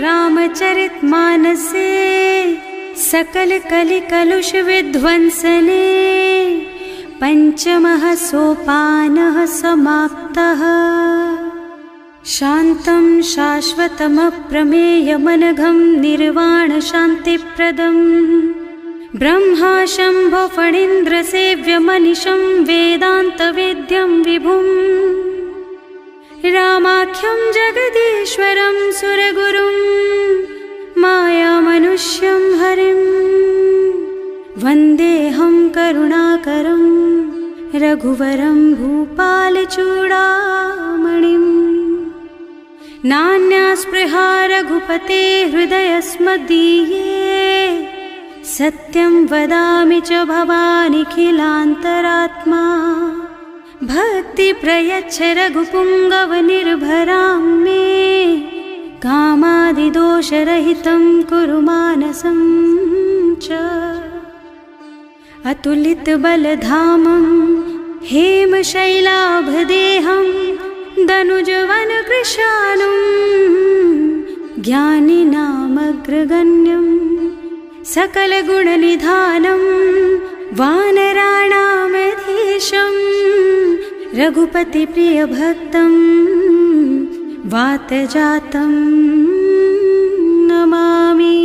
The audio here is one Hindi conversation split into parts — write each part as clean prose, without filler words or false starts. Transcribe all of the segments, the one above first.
रामचरितमानसे सकल कलि कलुष विध्वंसने पंचमः सोपानः समाप्तः। शान्तं शाश्वतमप्रमेयमनघं निर्वाण शान्तिप्रदं ब्रह्मा शम्भो फणीन्द्रसेव्यमनिशं वेदान्तवेद्यं विभुम् रामाख्यं जगदीश्वरं सुरगुरुं मायामनुष्यं हरिं वन्देऽहं करुणाकरं रघुवरं भूपालचूडामणिम्। नान्यास्पृहा रघुपते हृदयस्मदीये सत्यं वदामि च भवानिखिलान्तरात्मा। भक्ति प्रयच्छ रघुपुङ्गवनिर्भरां मे कामादिदोषरहितं कुरु मानसं च। अतुलितबलधामं हेमशैलाभदेहं दनुजवनकृशानुं ज्ञानिनामग्रगण्यं सकलगुणनिधानं वानराणामधीशं रघुपतिप्रियभक्तं वातजातं नमामि।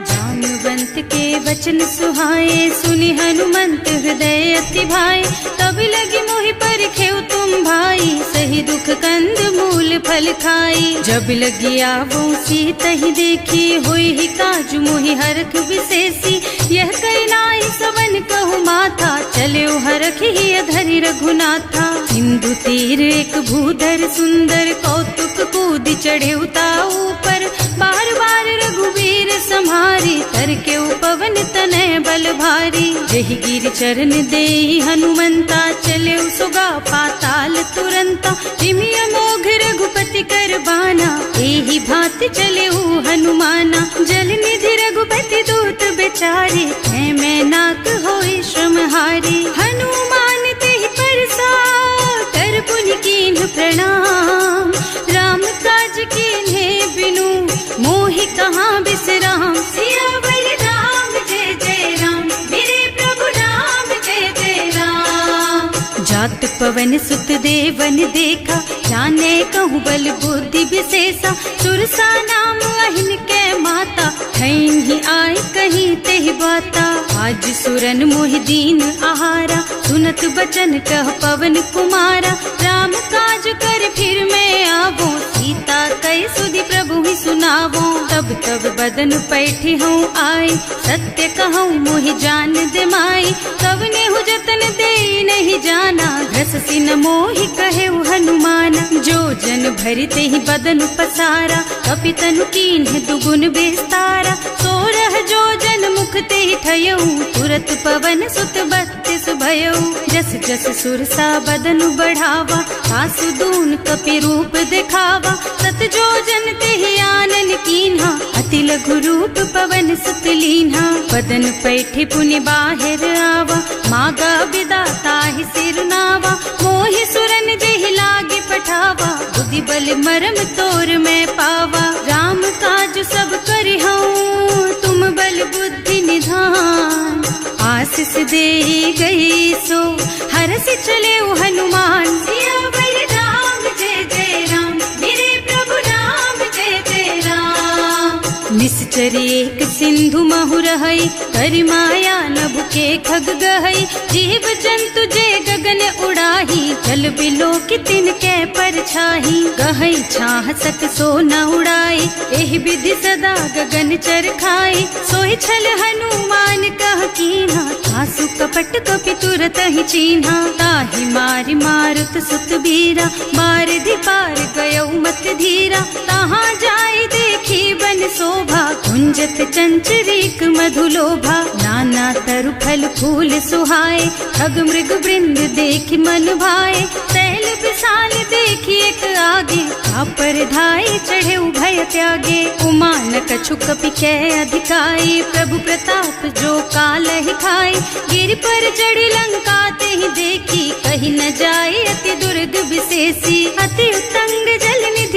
जाम्बवंत के वचन सुहाए सुनि हनुमंत हृदय अति भाए। तब लगी मोहि परखेउ तुम भाई सही दुख कंद मूल फल खाई। जब लगी आवो सीतहि देखी होई ही काज मोहि हरख विशेषी। यह कई नाई सवन कहु माथा चले हरखि ही अधरि रघुनाथा। सिंधु तीर एक भूधर सुंदर कौतुक कूद चढ़े उताऊ पर। बार बार रघुवीर सम्हारी करके उपवन तनय बल भारी। जहि गिर चरण देहि हनुमंता चले सुगा पाताल तुरंता। जिमि अमोघ रघुपति कर बाना एहि भांति चले हनुमाना। जल निधि रघुपति दूत बेचारे है मैं नाक होई श्रमहारी। हनुमान तेहि परसा कर पुनि कीन्ह प्रणाम। राम काज कीन्हे बिनु मोहि कहाँ बिसराम। सियावर राम जय जय राम मेरे प्रभु राम जय जय राम। जात पवन सुत देवन देखा जाने कहूँ बल बुद्धि विशेषा। सुरसा नाम अहिन के माता ठैन ही आय कहीं तेहि बाता। आज सुरन मोहि दीन आहारा सुनत बचन कह पवन कुमारा। राम काज कर फिर मैं आवो सीता कई सुधि प्रभु ही सुनावो। तब तब बदन पैठी हूँ आई सत्य कहूँ मोहि जान दे माई। कवने हु जतन दे नहीं जाना घस सिन मोहि कहे हनुमाना। जो जन भरते ही बदन पसारा कपितनु कीन्ह दुगुन बेस्तारा। सोरह जो जन मुख ते ठयऊ तुरत पवन सुत 32 भयऊ। जस जस सुरसा बदन बढ़ावा सासु दून कपि रूप दिखावा। सत जो जन ते आनन कीन्हा अति लघु रूप पवन सुत लीन्हा। बदन पैठी पुनि बाहिर आवा मागा विदाता ही सिर नावा। मोहि सुरन जेहि लागे पठावा बुद्धि बल मरम तोर मैं पावा। राम काज सब करिहऊँ तुम बल बुद्धि निधान। आशीष दे गई सो हरसि चले हनुमान। सियावर राम जय जय राम मेरे प्रभु राम जय जय राम। निश्चर एक सिंधु महु रहई करि माया नभ के खग गहई। जीव जंतु जे गगन उड़ाही जल बिलो की तिनके परछाही। गहई छाह सक सो न उड़ाई एहि विधि सदा गगन चर खाई। सोहि छल हनुमान कह कीन्हा आसु कपट कपि तुरत ही चीन्हा। ताहि मारि मारुत सुत बीरा बारिधि पार गयौ मत धीरा। तहाँ जाय देखी बन शोभा कुंजत चंचरीक मधुलोभा। नाना तरु फल फूल सुहाए खग मृग वृंद देखि मन भाए। तैल विशाल देखी एक आगे पर धाय चढ़े उभय त्यागे। उमान कछु कपि कै अधिकाई प्रभु प्रताप जो काल ही खाए। गिर पर चढ़ी लंका ते ही देखी कहीं न जाए अति दुर्ग विशेषी। अति उत्तंग जल निधि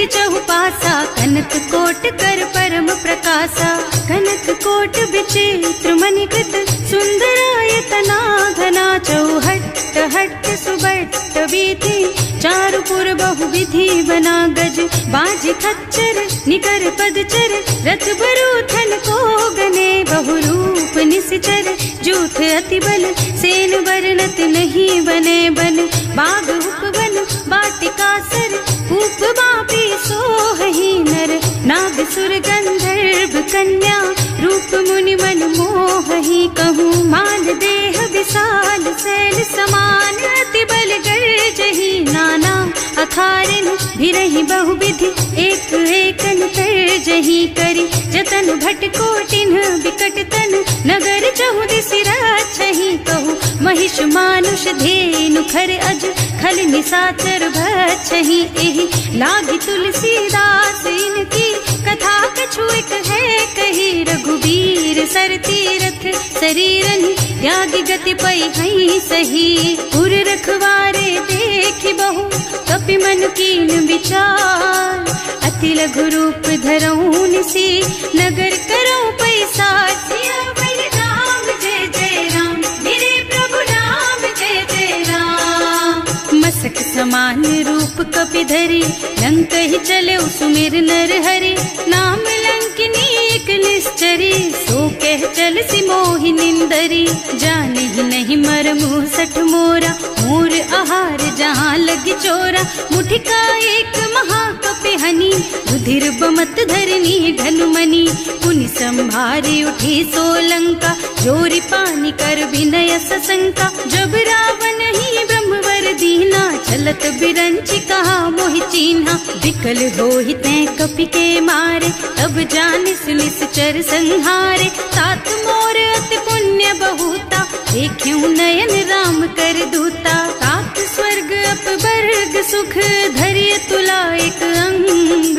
पासा, कनक कोट कर परम प्रकाशा। कनक कोट विचित्र मणिकृत, सुंदरायतना घना। चौहट्ट हट्ट सुबट्ट बीथी, चारुपुर बहुविधि बना। गज बाज खच्चर निकर पदचर, रथ बरूथन को गने। बहुरूप निश्चर जूथ अति बल, सेन वर्णत नहीं बने। बन बाग उपवन वाटिका सर, कूप बापी सोहहि नर। नाग सुर गंधर्व कन्या, रूप मुनि मन मोहहि। कहूँ मान देह विशाल, शैल समान। अति बल गर्जहि नाना, अखारिन भिरहि बहुविधि। एक एकन तर्जहि करि, जतन भट कोटिन बिकट तन। नगर चहुदिस रक्षहि, कहूँ महिष मानुष धेनु खर अज। खल निशाचर भक्षहि, एहि लागी तुलसीदास इनकी। कथा कछु एक है कही, रघुबीर सर तीरथ शरीरनि। त्यागी गति पै हई सही, पुर रखवारे देखि बहु। कपि मन कीन विचार, अति लघु रूप धरऊँ निसी। नगर करऊँ पैसार, सियावर राम जय जय राम। मेरे प्रभु राम जय जय राम। मसक समान रूप कपि धरी, लंक ही चले सुमिर नर हरि। नाम लंकिनी एक निश्चरी, सो कह चल सी मोहि निंदरी। जाने ही नहीं मर मुँह सठ मोरा, मोर आहार जहाँ लगी चोरा। मुठिका एक महाकपि हनी, रुधिर बमत धरनी धनुमनी। पुनि संभारी उठी सोलंका, जोरी पानी कर विनय सशंका। जब रावण ही ब्रह्मवर दीना, चलत बिरंचि कहा मोहि चीन्हा। विकल होहि तैं कपि के मारे, तब जानिस निश्चर संहारे। तात मोर अति पुण्य बहुता, देख्यूं नयन राम कर दूता। तात स्वर्ग अपवर्ग सुख, धरिय तुला एक अंग।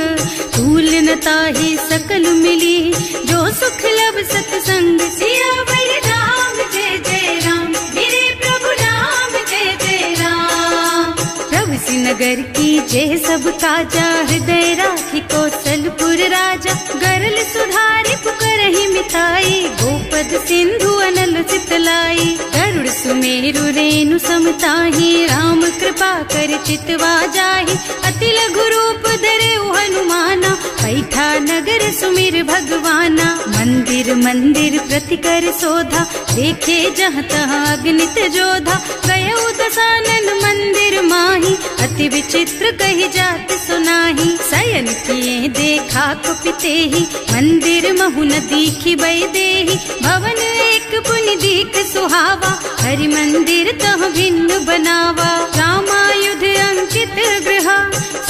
तूल न ताहि सकल मिली, जो सुख लब सतसंग। सियावर राम जय जय राम, मेरे प्रभु राम जय जय राम। प्रभु नगर की जय सब काजा, हृदय राखी कौशलपुर राजा। गरल सुधारी पुकारहि मिताई, गोपद सिंधु अनल चितलाई। गरुड़ सुमेरु रेणु समताहि, राम कृपा कर चितवा जाहि। अति लघु रूप धरे हनुमाना, पैठा नगर सुमिर भगवाना। मंदिर मंदिर प्रति कर शोधा, देखे जहाँ तहाँ अगणित जोधा। गयो दशानन मंदिर माही, अति विचित्र कही जात सुनाही। शयन किए देखा कुपितेहि, मंदिर महु न दीखि बैदेहि। भवन एक पुनि दीख सुहावा, हरि मंदिर तह भिन्न बनावा। रामायुध अंकित गृह,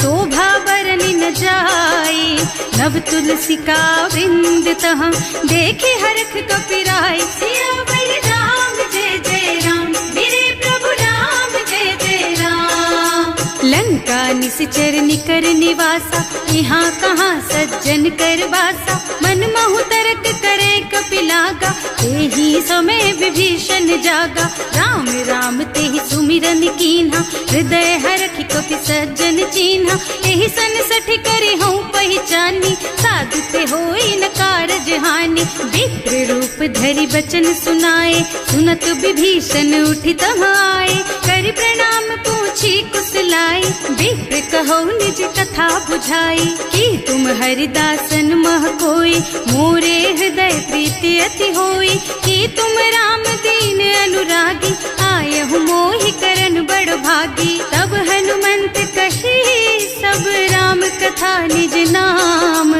शोभा बरनि न जाई। नव तुलसी का वृंद तह, देखे हरख कपिराई। सियावर राम जय जय राम, मेरे प्रभु राम जय जय राम। लंका निश्चर निकर निवासा, यहाँ कहाँ सज्जन कर बासा। मन महु तर्क करे कपिलागा, तेहि समय विभीषण जागा। राम राम तेहि सुमिरन कीन्हा, हृदय हरखि कपि सज्जन चीन्हा। एहि सन सठ करे हूँ पहचानी, साधु ते होई न कारज हानि। विप्र रूप धरि बचन सुनाए, सुनत विभीषण उठि तह आए। करि प्रणाम पूछी कुशलाई, विप्र कहो निज कथा बुझाई। कि तुम हरिदासन मह कोई, मोरे हृदय प्रीति अति होई। कि तुम राम दीन अनुरागी, आयहु मोहि करन बड़ भागी। तब हनुमंत कही सब राम कथा निज नाम।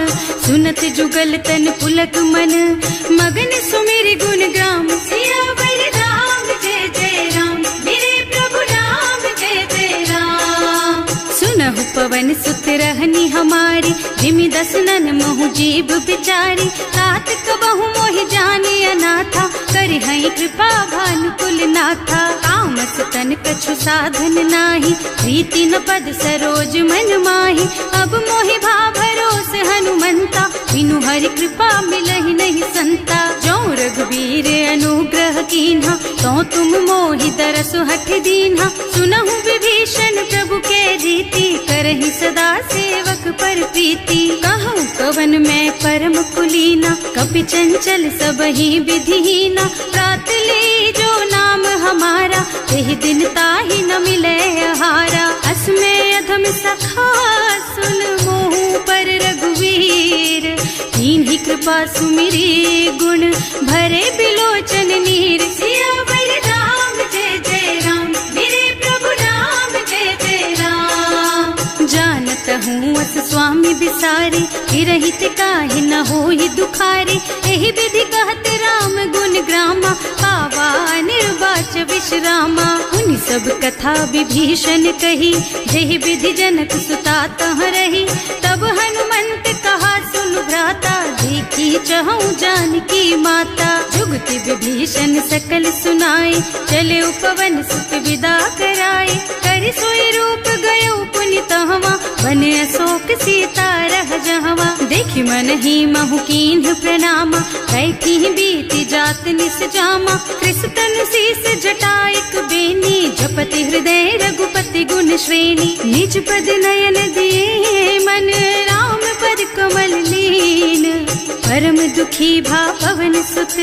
सुनत जुगल तन पुलक मन, मगन सुमिर गुण ग्राम। सियावर राम जय जय राम, मेरे प्रभु राम जय जय राम। सुनहु पवन सुत रहनी हमारी, जिमि दसनन महु जीव बिचारी। तात कबहु मोहि जानि अनाथा, करिहै कृपा भानुकुल नाथा। तामस तन कछु साधन नाही, प्रीति न पद सरोज मन माही। अब मोहि भाव भरोस हनुमंता, बिनु हरि कृपा मिलहि नहीं संता। जो रघुबीर अनुग्रह कीन्हा, तो तुम मोहि दरसु हठ दीन्हा। सुनहु विभीषण प्रभु के रीति, करहि सदा सेवक पर पर प्रीति, कहूँ कवन में परम कुलीना, कपि चंचल सब ही विधिहीना। प्रात ले जो नाम हमारा, यही दिन ताहि न मिले हारा। असमय अधम सखा सुन मोहु पर रघुवीर, कीन्ही कृपा सुमिरी गुण भरे बिलोचन नीर। सियावर राम जय जय राम, मेरे प्रभु राम जय जय राम। जानत हूँ अस स्वामी बिसारी, हिरहित काहि न होई दुखारी। एहि विधि कहत राम गुण ग्रामा, पावा निर्वाच विश्रामा। उनि सब कथा विभीषण कही, जेहि विधि जनक सुता तह रही। तब हनुमंत कहा सुन भ्राता, देखी चहु जानकी माता। जुगति विभीषण सकल सुनाए, चले उपवन सुत विदा कराए। कर सोई रूप गयो पुनि तहवा, बने अशोक सीता रह जहवा। देखि मन ही महु कीन्ह प्रणामा, कैठी बीती जात निस जामा। कृष तनु शीस जटाइक बेनी, जपति हृदय रघुपति गुण श्रेणी। निज पद नयन दिए मन, राम पद कमल लीन। परम दुखी भा पवन सुत,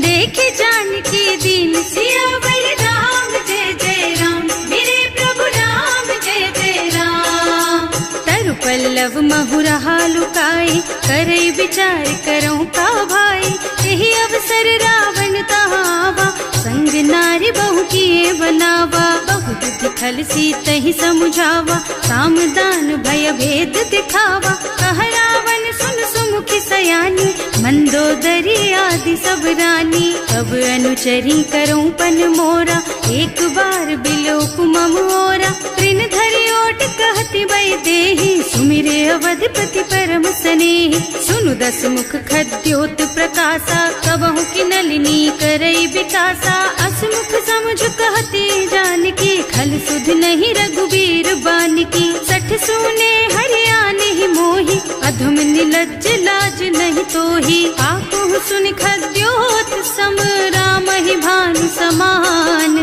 देखे जानकी दीन। सियावर राम जय जय राम, मेरे प्रभु राम जय जय राम। तरु पल्लव महुरहा लुकाई, करई विचार करऊं का भाई। यही अवसर रावण तहावा, संग नारी बहु किए बनावा। बहु विधि खल सीतहि समुझावा, सामदान भय भेद दिखावा। कह रावण सुन सुमुखी सयानी, मंदोदरी आदि सब रानी। अब अनुचरी करऊं पन मोरा, एक बार बिलोक मम ओरा। तृण धरि ओट कहति बय देहि, सुमिरे अवधपति परम स्नेहि। सुनु दस मुख खद्योत प्रकाशा, कबहु की नलिनी करई विकासा। असमुख समझ कहती जानकी, खल सुध नहीं रघुबीर बानकी। सठ सुने हरियाने ही मोही, अधम निलज्ज लाज नहीं तोही। आकुह सुन खद्योत सम, राम ही भानु समान।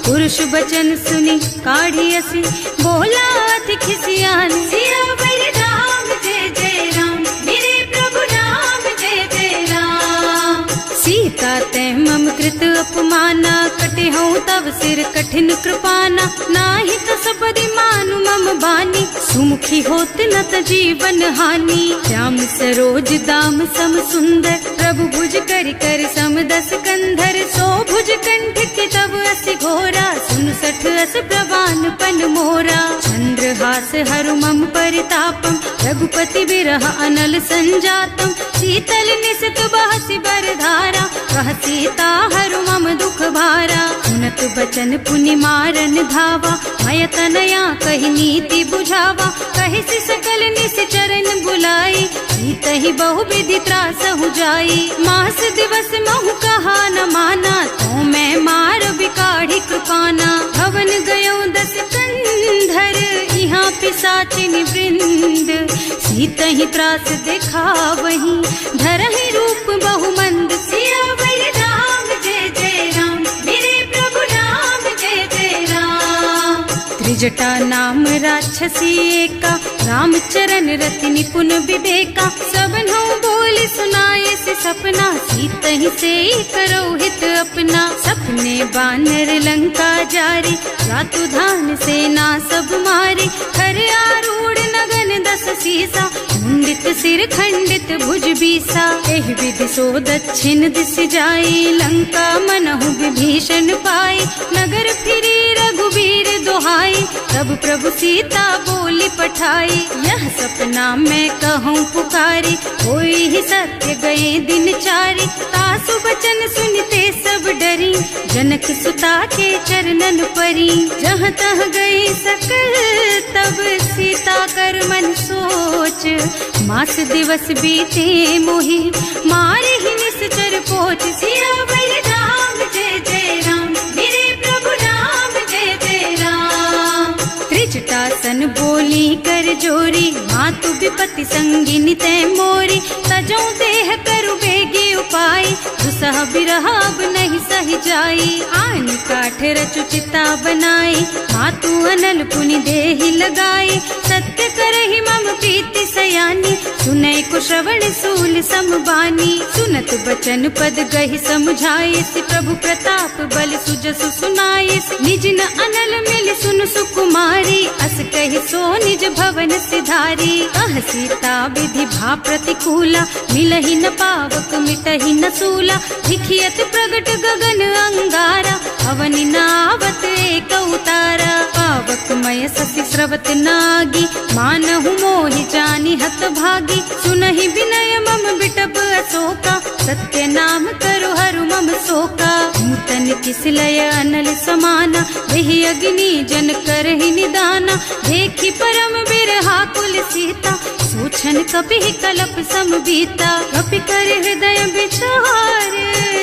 पुरुष बचन सुनि काढ़ी असी, बोला अति खिसियान। सियावर राम जय जय राम, मेरे प्रभु राम जय जय राम। सीता तै मम कृत अपमाना, कटे हूँ तव सिर कठिन कृपाना। नाही तो सपदि मानु मम बानी, सुमुखी होत न त जीवन हानि। श्याम सरोज दाम सम सुंदर, प्रभु भुज कर कर सम दस कंधर। सो भुज कंठ के तब असि घोरा, सुन सठ अस प्रवान पन मोरा। चंद्रहास हरु मम परितापम, रघुपति बिरह अनल संजातम। शीतल निसत बहसि बरधारा, कह सीता हरु मम दुख भारा। सुनत बचन पुनि मारन धावा, मय तनया कहि नीति बुझावा। कहि सि सकल निस चरण बुलाई, सीतहि बहु विधि त्रासहु जाई। मास दिवस महु कहा न माना, तो मैं मार बिकाढ़ी कृपाना। भवन गयो दस कंधर, यहाँ पिशाचिनी वृंद। सीतहि त्रास दिखावहि, धरहि रूप बहुमंद। सियावर राम जय जय राम, मेरे प्रभु राम जय जय राम। त्रिजटा नाम राक्षसी एका, राम चरण रति निपुण विवेका। सबनों बोली सुनाए से सपना, सीतहि से करो हित अपना। सपने बानर लंका जारी, रातु धान सेना सब मारी। खर आरूढ़ नगन दस सीसा, मुंडित सिर खंडित भुज बीसा। एहि विधि सो दक्षिण दिस जाई, लंका मनहु विभीषण पाई। नगर फिरी रघुबीर दोहाई, तब प्रभु सीता बोली पठाई। यह सपना मैं कहूँ पुकारी, होई ही सत्य गए दिन चारी। तासु बचन सुनते सब डरी, जनक सुता के चरणन परी। जहाँ तह गई सकल तब सीता कर मन सोच। मास दिवस बीते मोहि, मारे ही निश्चर पोच। सियावर राम जय जय राम, मेरे प्रभु राम जय जय राम। त्रिजटा सन बोली कर जोरी, मातु विपत्ति संगिनी तै मोरी। तजो देह करु बेगी उपाय, दुसह बिरह अब नहीं सही जाई। आन काठ रचु चिता बनाई, मातु अनल पुनि देहि लगाई। सत्य करहि मम प्रीति सयानी, सुनै को श्रवण सूल समबानी। सुनत बचन पद गहि समझाइस, प्रभु प्रताप बल सुजसु सुनाइस। निज न अनल मिल सुन सुकुमारी, अस कहि सो निज भवन सिधारी। कह सीता विधि भा प्रतिकूला, मिलहि न पावक मिटहि न सूला। भिखियत प्रगट गगन अंगारा, अवनि नावत एक उतारा। पावक मय ससि स्रवत नागी, मानहु मोहि जानि हत भागी। सुनहि विनय मम बिटप अशोका, सत्य नाम करो हरु मम शोका। नूतन किसलय अनल समाना, वही अग्नि जन करहि निदाना। देखि परम बिरहा कुल सीता, सोचन कपि कलप सम बीता। कपि कर हृदय विचार,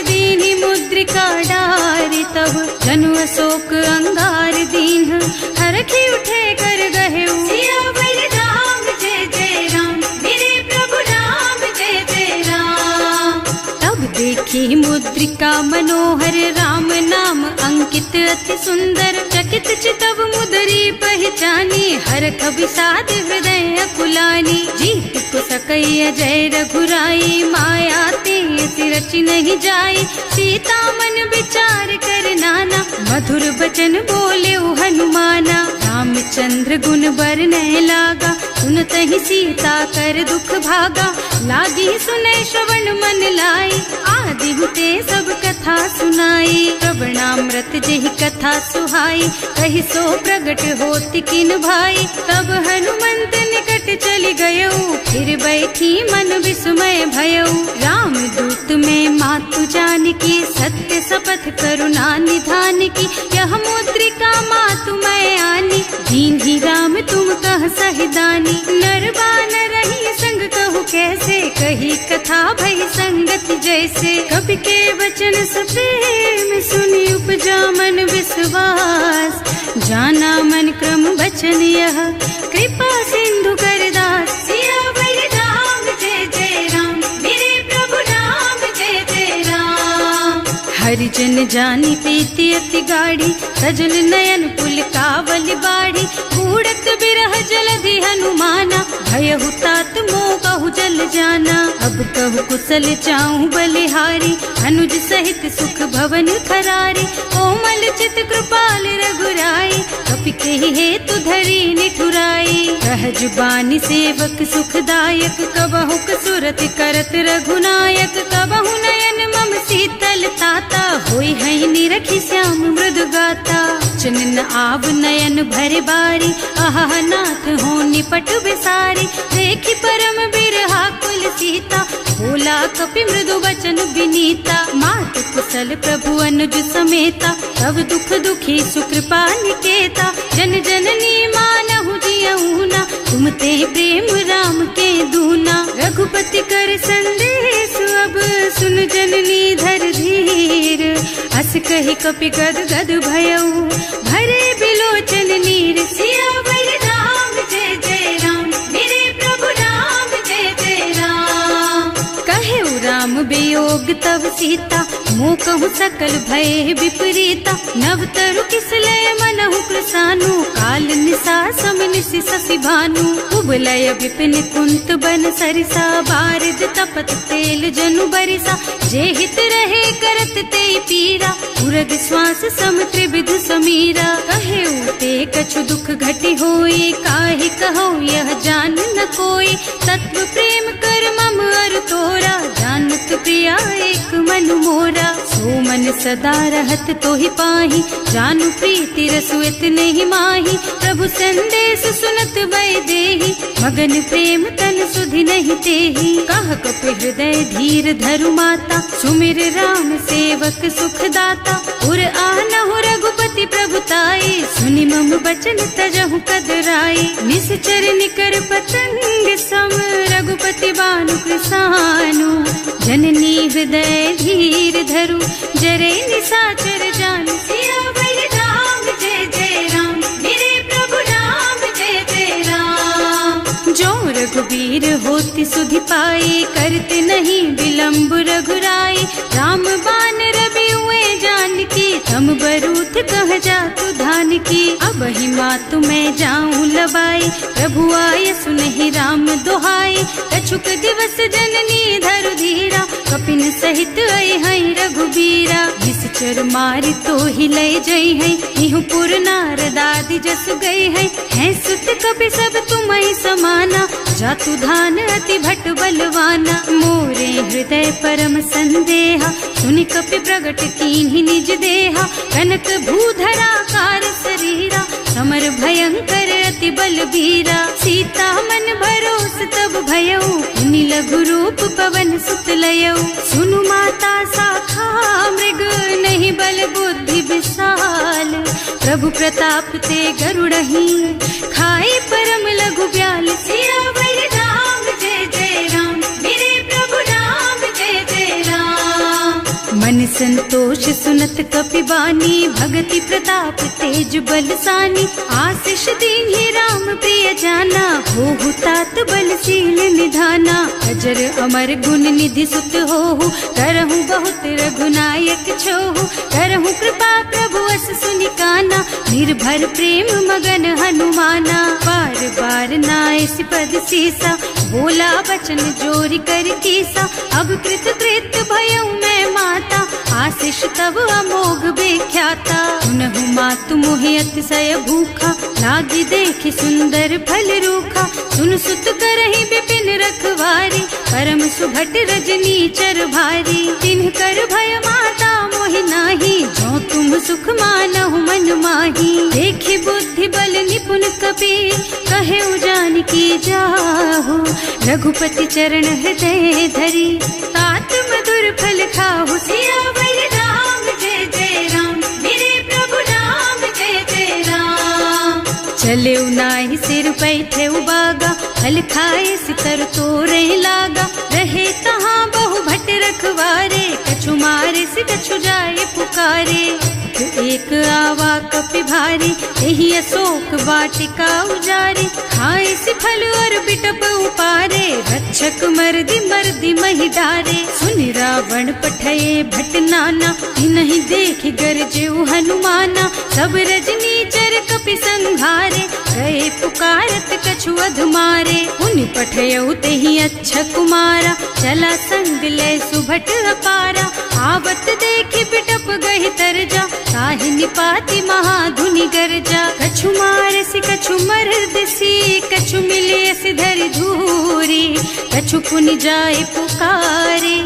दीनि मुद्रिका डारि। तब जनु अशोक अंगार दीन, हरखि उठे कर गहेउ। सियावर राम जय जय राम, मेरे प्रभु राम जय जय राम। तब देखी मुद्रिका मनोहर, राम नाम अंकित अति सुंदर। चकित चितव मुदरी पहचानी, हरख विषाद हृदय अकुलानी। जीत को सकई अजय रघुराई, माया तेसी रचि नहीं जाई। सीता मन विचार कर नाना, मधुर बचन बोले हनुमाना। रामचंद्र गुण बरनय लागा, सुनतहि सीता कर दुख भागा। लागी सुनै श्रवण मन लाई, आदि हुते सब कथा सुनाई। श्रवणामृत जेहि कथा सुहाई, कहि सो प्रगट होति किन भाई। तब हनुमंत निकट चली गयऊ, फिर बैठी मन विस्मय भयऊ। राम दूत में मातु जानकी, सत्य शपथ करुणा निधान की। यह मुद्रिका मातु मैं आनी, दीन ही राम तुम कह सहिदानी। नर बानर रही संग कहु कैसे, कही कथा भई संगति जैसे। कवि के वचन सप्रेम सुनि उपजा मन विश्वास। जाना मन क्रम वचन यह, कृपा सिंधु कर दास। सियावर राम जय जय राम, मेरे प्रभु राम जय जय राम। हरिजन जानी प्रीति अति गाढ़ी, सजल नयन पुलकावल बाढ़ी। बूढ़त बिरह जलधि हनुमाना, भयहु तात मोह कहु जल जाना। अब कहु कुशल चाहूं बलिहारी, अनुज सहित सुख भवन खरारी। कोमल चित कृपाल रघुराई, कपि केहि हेतु धरी निठुराई। कह जुबानी सेवक सुखदायक, कबहु कसुरत करत रघुनायक। कबहु नयन मम शीतल ताता, होई है निरखी श्याम मृदु गाता। चनन आव नयन भरे बारी, आहा नाथ हो निपट विसारी। देखी परम बिरहा कुल सीता, भोला कपि मृदु वचन विनीता। मात कुशल प्रभु अनुज समेता, तब दुख दुखी सुकृपा निकेता। जन जननी मानहु जियऊ ना, तुम ते प्रेम राम के दूना। रघुपति कर संदेश अब सुन जननी धर धीर। हस कहि कपि गद गद भयऊ, भरे बिलोचन नीर। सियावर राम जय जय राम, मेरे प्रभु राम जय जय राम। कहेउ राम वियोग तब सीता, मोह कहु सकल भय विपरीता। नव तरु किसलय मनहु कृसानु, काल निशा सम निशि शशि भानु। उबलय विपिन कुंत बन सरिसा, बारिद तपत तेल जनु बरिसा। जे हित रहे करत ते पीरा, उरग श्वास सम त्रिविध समीरा। कहेउ ते कछु दुख घटी होई, काहे कहो यह जान न कोई। तत्व प्रेम कर मम अर तोरा, जानत प्रिया एक मन मोरा। सो मन सदा रहत तोहि पाही, जानु प्रीति रसु इतने ही माही। प्रभु संदेश सुनत वै देही, मगन प्रेम तन सुधि नहीं तेही। कह कपि हृदय धीर धरु माता, सुमिर राम सेवक सुखदाता। उर आनहु रघुपति प्रभुताई, सुनि मम बचन तजहु कदराई। निश्चर निकर पतंग सम, रघुपति बानु कृसानु। जननी हृदय धीर धरु, जरे निशाचर जान। सियावर राम जय जय राम, मेरे प्रभु राम जय रघुबीर होति सुधि पाए, करते नहीं विलम्ब रघुराई। राम बान रवि हुए जानकी, तम बरूथ कह जातु धान की। अब ही मातु मैं जाऊं लबाई, प्रभु आय सुनहि राम दोहाई। कछुक दिवस जननी धरु धीरा, कपिन सहित आई है रघुबीरा। निश्चर मारी तो ही लय जई है, इहु पुर नारद आदि जस गई है सुत कपि सब तुम्हि समाना। जातु धान अति भट बलवाना, मोरे हृदय परम संदेहा। सुनि कपि प्रगट कीन्हि निज देहा, कनक भूधरा कार शरीरा। समर भयंकर अति बलबीरा, सीता मन भरोस तब भयउ। मुनि लघु रूप पवन सुत लयउ, सुनु माता साखा मृग। नहीं बल बुद्धि विशाल, प्रभु प्रताप ते गरुड़हि। खाई परम लघु ब्याल, सियावर राम जय जय राम। मेरे प्रभु राम जय जय राम। मन संतोष सुनत कपि बानी, भगति प्रताप तेज बलसानी। आशीष दीन्हि राम प्रिय जाना, होहु तात बलशील निधाना। अजर अमर गुण निधि सुत होहु, करहु बहुत रघुनायक छोहु। करहु कृपा प्रभु अस सुनि काना, निर्भर प्रेम मगन हनुमाना। बार बार नायसि पद सीसा, बोला वचन जोरि कर कीसा। अब कृत कृत भयउ मैं माता, आशीष तब अमोघ बेख्याता। सुनहु मातु मोहि अतिशय भूखा, लागी देखि सुंदर फल रूखा। सुन सुत करहि विपिन रखवारी, परम सुभट रजनी चर भारी। तिन्ह कर भय माता मोहि नाही, जो तुम सुख मानहु मन माही। देखि बुद्धि बल निपुण कपि, कहे जानकी जाहु। रघुपति चरण हृदय धरी, तात मधुर फल खाहु। सियावर राम जय जय राम, मेरे प्रभु राम जय जय राम। चले नाहि सिर बैठे बागा, फल खाए सितर तोरे लागा। रहे तहाँ बहु भट रखवारे, कछु मारे से कछु जाए पुकारे। एक आवा कपि भारी, यही अशोक वाटिका उजारी। खाए से फल और बिटप उपारे, रक्षक मर्दी मर्दी मही डारे। सुनि रावण पठये भट नाना, नहीं देख गरजेउ हनुमाना। सब रजनी चर कपि संघारे, गए पुकारत कछु अध मारे। उनि पठयउ तेहि अच्छा कुमारा, चला संग लय सुभट अपारा। आवत देखि बिटप गहि तरजा, ताहि निपाति महाधुनि गरजा। कछु मारसि कछु मरदसी, कछु मिलेसि धरि धूरी। कछु पुनि जाए पुकारे,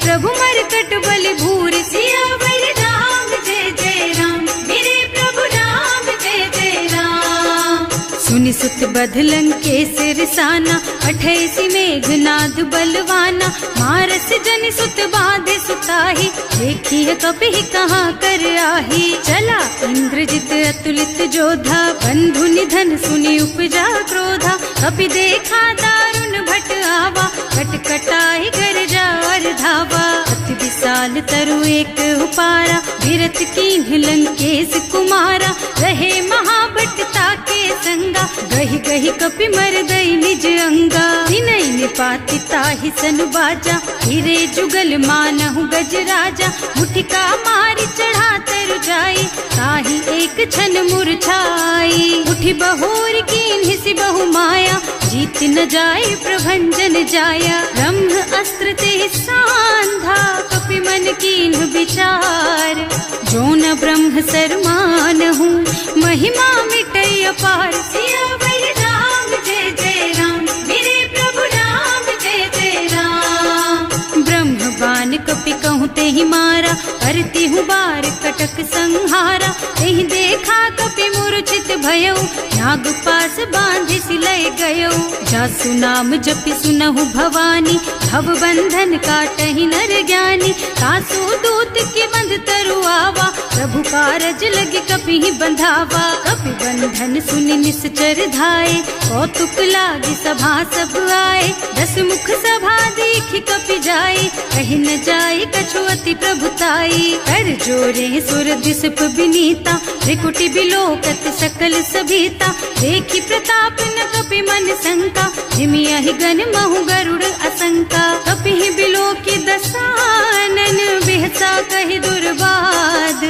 प्रभु मरकट बलि भूरि। सियावर राम जय जय राम, मेरे प्रभु राम जय जय राम। सुनि सुत बध लंकेश रिसाना, पठयसि मेघनाद बलवाना। मारस जनि सुत बाधे सुताही, देखी कपि कहाँ कर आही। चला इंद्रजित अतुलित जोधा, बंधु निधन सुनि उपजा क्रोधा। कपि देखा दारुण भट आवा, कटकटाई गरजा और धावा। अति विशाल तरु एक उपारा, विरत कीन्ह लंकेश कुमारा। रहे महाभट ताके संगा, गहि गहि कपि मरदई निज अंगा। विनय निपाति ताहि सन बाजा, हिरे जुगल मानहु गज राजा। मुठिका मारी चढ़ा तरु जाई, ताहि एक छन मूर्छाई। उठि बहोर कीन्हि सि बहु माया, जीत न जाए प्रभंजन जाया। ब्रह्म अस्त्र ते सांधा, कपि मन कीन्ह विचार। जो न ब्रह्म सरमानहु, महिमा मिटै अपार। सियावर राम जय जय राम, मेरे प्रभु राम जय जय राम। ब्रह्म बान कपि कहूँ तेहि मारा, करती हूँ बार कटक संहारा। तेहि देखा कपि मूर्छित भयउ, नाग पास बांधि सिलय गयउ। जासु नाम जपि सुनहु भवानी, भव बंधन काटहि नर ज्ञानी। तासु दूत की बंध तरु आवा, प्रभु कारज लगे कपि बंधावा। कपि बंधन साधन सुनि निश्चर धाये, कौतुक लागी सभा सब आए। 10 मुख सभा देखि कपि जाए, कहि न जाए कछु अति प्रभुताई। कर जोरे सुर दिसप विनीता, त्रिकुटी बिलोकत सकल सभीता। देखि प्रताप न कपि मन शंका, हिमियहि गण महु गरुड़ असंका। कपि बिलोकि दसानन, बिहसा कहि दुर्बाद।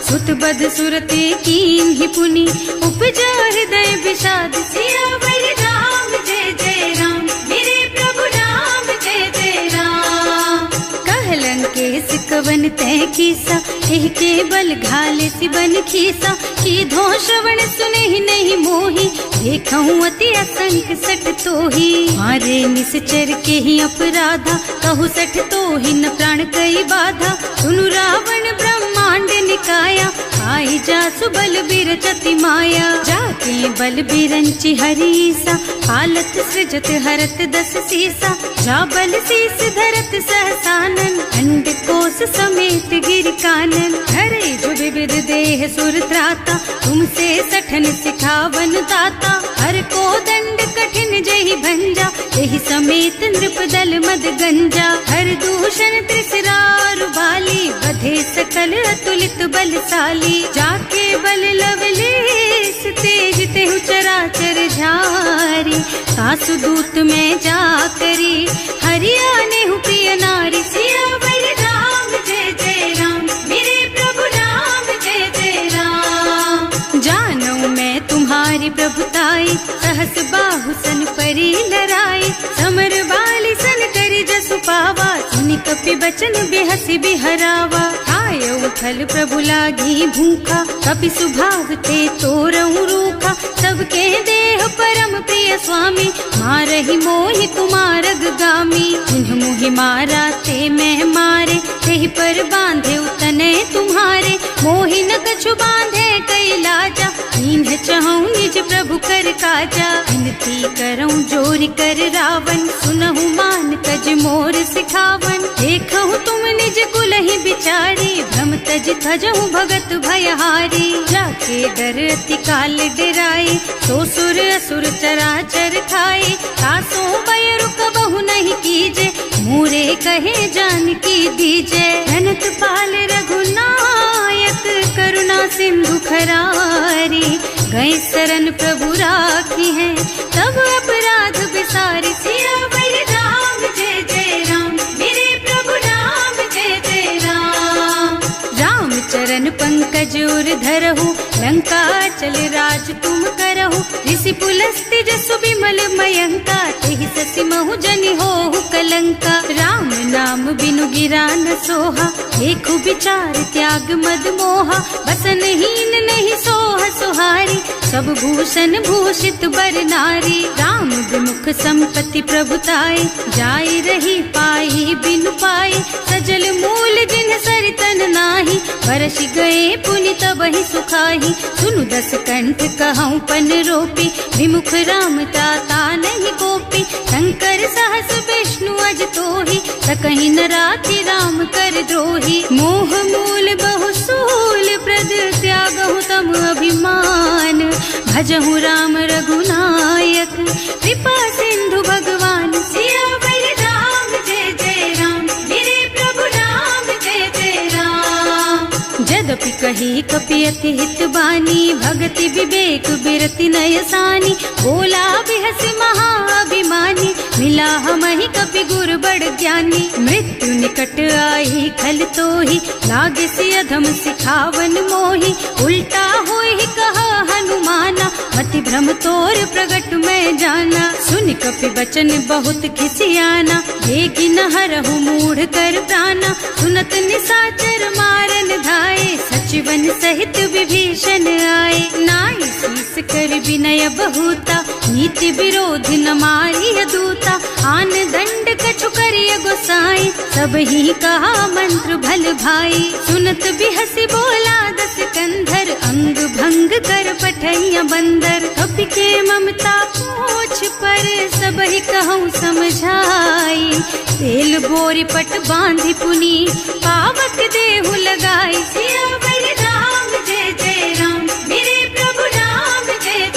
सुत बद सुरते कीन्हि पुनि, उपजा हृदय विषाद। सियावर राम जय जय राम, मेरे प्रभु राम जय जय राम। कहलन केस कवन तै कीसा, एह के बल घाले सिबन खीसा। की धो श्रवण सुने ही नहीं मोही, देखऊं अति असंख सठ तोही। मारे निश्चर के ही अपराधा, कहु सठ तोही न प्राण कई बाधा। सुनु रावण ब्रह्मांड निकाया, आई जासु बल बिरचति माया। जाके बल बिरंचि हरीसा, हालत सृजत हरत 10 सीसा। जा बल शीस धरत सहसानन, अंड कोस समेत गिर कानन। हरे जो विविध देह सुर त्राता, तुमसे सठन सिखावन दाता। हर को दंड कठिन जहि भंजा, यही समेत नृप दल मद गंजा। हर दूषण त्रिसरारु बाली, बधे सकल अतुलित बलशाली। जाके बल लवलेस तेज तेहु चराचर झारी। सासु दूत में जा करी, हरियाणे हूँ प्रिय नारी। सियावर राम जय जय राम, मेरे प्रभु राम जय जय राम। जानू मैं तुम्हारी प्रभुताई, सहस बाहु सन परी लराई। समर वाली सन करी जसु पावा, सुनि कपि बचन बेहसी बिहरावा। आयो फल प्रभु लागी भूखा, कपि सुभाव ते तोरऊ रूखा। सबके देह परम प्रिय स्वामी, मारहि मोहि कुमारग गामी। जिन्ह मोहि मारा ते मैं मारे, तेहि पर बांधे उतने तुम्हारे। मोहि न कछु बांधे कई लाजा, इन्ह चहूँ निज प्रभु कर काजा। विनती करऊँ जोरि कर रावण, सुनहु मान तज मोर सिखावन। देखहु तुम निज कुलहि बिचारी, भ्रम तज थजहु भगत भयहारी। जाके डर अति काल डराई, सो सुर असुर चराचर खाए। तासो भय रुक बहु नहीं कीजे, मोरे कहे जानकी दीजे। धनत पाल रघुनायक, करुणा सिंधु खरारी। गए शरण प्रभु राखी हैं, तब अपराध बिसारी। सियावर राम जय जय राम, मेरे प्रभु राम जय जय राम। राम चरण पंकज उर धरहु, लंका चल राज तुम करहु। ऋषि पुलस्त्य जसु विमल मयंका, तेहि ससि महु जनि होहु कलंका। राम नाम बिनु गिरा न सोहा, देखु विचार त्याग मद मोहा। बसनहीन नहीं सोह सुहारी, सब भूषण भूषित बर नारी। राम विमुख संपत्ति प्रभुताई, जाई रही पाई बिनु पाई। सजल मूल जिन्ह सरितन नाही, बरस गए पुनि तबहि सुखाही। सुनु 10 कंठ कहऊँ पन रोपी, विमुख राम ताता नहीं कोपी। शंकर सहस विष्णु अज तोही, सकहि न राखी राम कर द्रोही। मोह मूल बहुसूल प्रद, त्यागहु तम अभिमान। भजहु राम रघुनायक, कृपा सिंधु भगवान। सियावर राम जय जय राम, मेरे प्रभु राम जय जय राम। जदपि कही कपि अति हित बानी, भगति विवेक बिरति नयसानी। बोला बिहस महाअभिमानी, मिला हमहि कपि गुर बड़ ज्ञानी। मृत्यु निकट आई खल तोही, लागे से अधम सिखावन मोही। उल्टा होई कहा हनुमाना, मति भ्रम तोर प्रगट में जाना। सुन कपि बचन बहुत खिसियाना, देगी न हरहु मूढ़ कर प्राणा। सुनत निशाचर मारन धाये, सचिवन सहित विभीषण आए। नाई शीस कर विनय बहुता, नीति विरोध न मारिय दूता। आन दंड कछु करिय गोसाई, सब ही कहा मंत्र भल भाई। सुनत बिहसी बोला 10 कंधर, अंग भंग कर पठैया बंदर। कपि के ममता पूछ पर, सब ही कहूँ समझाई। तेल बोरी पट बांधि पुनी, पावक देहु लगाई। सियावर राम जय जय राम, मेरे प्रभु राम जय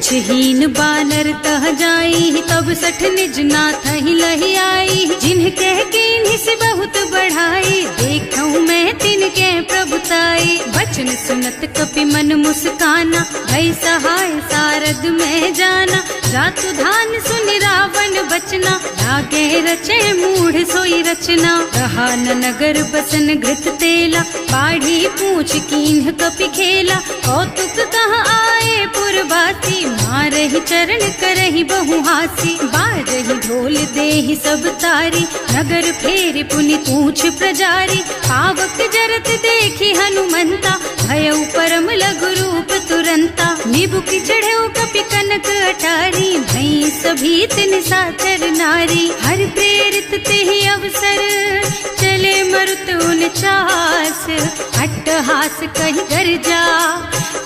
कुछ हीन बानर तह जाई, तब सठ निज नाथ ही लही आई। जिन्ह कह कीन्ही से बहुत बढ़ाई, देखूं मैं तिनके प्रभुताई। बचन सुनत कपि मन मुस्काना, भई सहाय सारद में जाना। जातु धान सुन रावण बचना, लागे रचे मूढ़ सोई रचना। रहा न नगर बसन घृत तेला, बाढ़ी पूछ कीन्ह कपि खेला। कौतुक कहाँ आए पुरवासी, मारहि चरण करहि बहु हासी। बाजहि ढोल देहि सब तारी, नगर फेरि पुनि पूछ प्रजारी। पावक जरत देखि हनुमंता, भयउ परम लघु रूप तुरंता। निबुकि चढ़ऊ कपि कनक अटारी, भई सभीत निशाचर नारी। हर प्रेरित तेहि अवसर, चले मरुत उनचास। अट्टहास कहि गर्जा,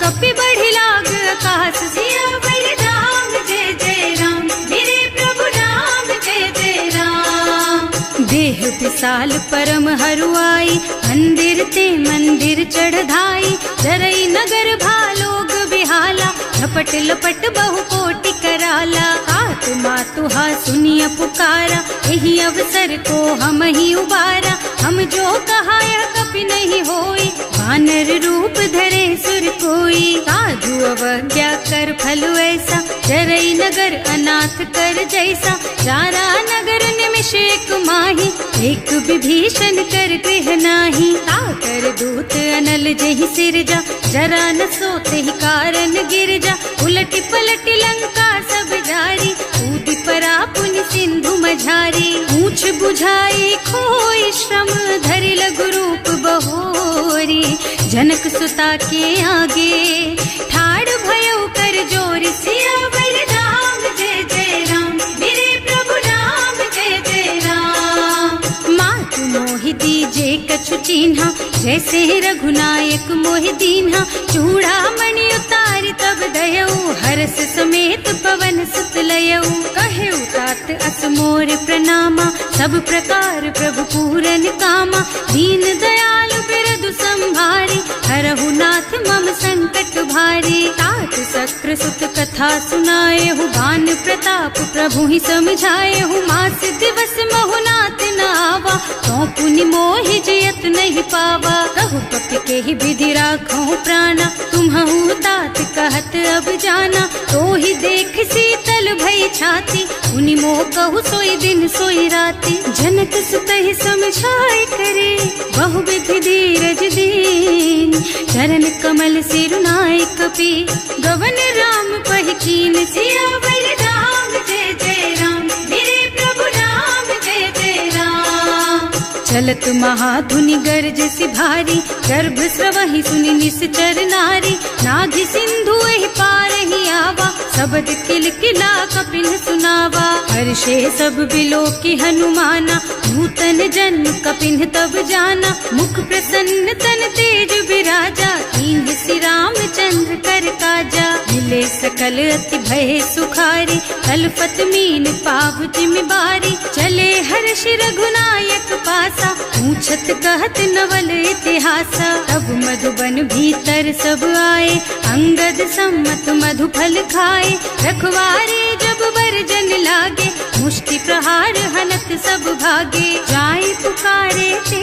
कपि बढ़ि लाग आकाश। सियावर राम जय जय राम, मेरे प्रभु राम जय जय राम। देह विशाल परम हरुआई, मंदिर ते मंदिर चढ़धाई। जरई नगर भालोग बिहाला, झपट लपट बहु कोटि कराला। हाथ मातुहा सुनिय पुकारा, यही अवसर को हम ही उबारा। हम जो कहा यह कपि नहीं होई, वानर रूप धरे सुर कोई। साधु अवज्ञा कर फल ऐसा, जरई नगर अनाथ कर जैसा। जारा नगर निमिष एक माही, एक विभीषण कर गृह नाही। ताकर दूत अनल जहि सिरजा, जरा न सोते ही कारण गिर जा। उलटी पलटी लंका सब जारी, कूदि परा पुनि सिंधु मझारी। पूछ बुझाई खोई श्रम, धरि लघु रूप बहोरी। जनक सुता के आगे, ठाड़ भयउ कर जोरी। सियावर राम जय जय राम, मेरे प्रभु राम जय जय राम। मातु मोहि दीजे कछु चिन्हा, जैसे रघुनायक मोहि दीन्हा। चूड़ा मणि उतारि तब दयऊ, हरस समेत पवन सुत लयऊ। कहे तात अस मोर प्रणामा, सब प्रकार प्रभु पूरन कामा। दीन दयालु बिरदु संभारी, हरहु नाथ मम संकट भारी। तात सक्र सुत कथा सुनाए हूँ, भान प्रताप प्रभु ही समझाए हूँ। मास दिवस महु नाथ न आवा, तो पुनि मोहि जयत नहीं पावा। कहु कपि के ही विधि राखो प्राणा, तुम्हु तात कहत अब जाना। तो ही देख शीतल भई छाती, उनि मोह कहु सोई दिन सोई राती। जनक सुतहि समझाए करे, बहु विधि धीरज दीन। चरण कमल सिरुनाए कपि, गवन राम पहि कीन। सियावर राम जय जय राम, मेरे प्रभु राम जय जय राम। चलत महाधुनि गर्ज सि भारी, गर्भ स्रवहि सुनि निश्चर नारी। नाभि सिंधु एहि पार ही आवा, शब्द किलकिला कपिन सुनावा। हर्षे सब बिलोकि हनुमाना, नूतन जन्म कपिन तब जाना। मुख प्रसन्न तन तेज विराजा, कीन्ह श्री रामचंद्र कर काजा। मिले सकल अति भय सुखारी, तलपत मीन पाव जिमिबारी। चले हर्ष रघुनायक पासा, पूछत कहत नवल इतिहासा। तब मधुबन भीतर सब आए, अंगद सम्मत मधु फल खाए। रखवारे जब बरजन लागे, मुष्टि प्रहार हनत सब भागे। जाय पुकारे ते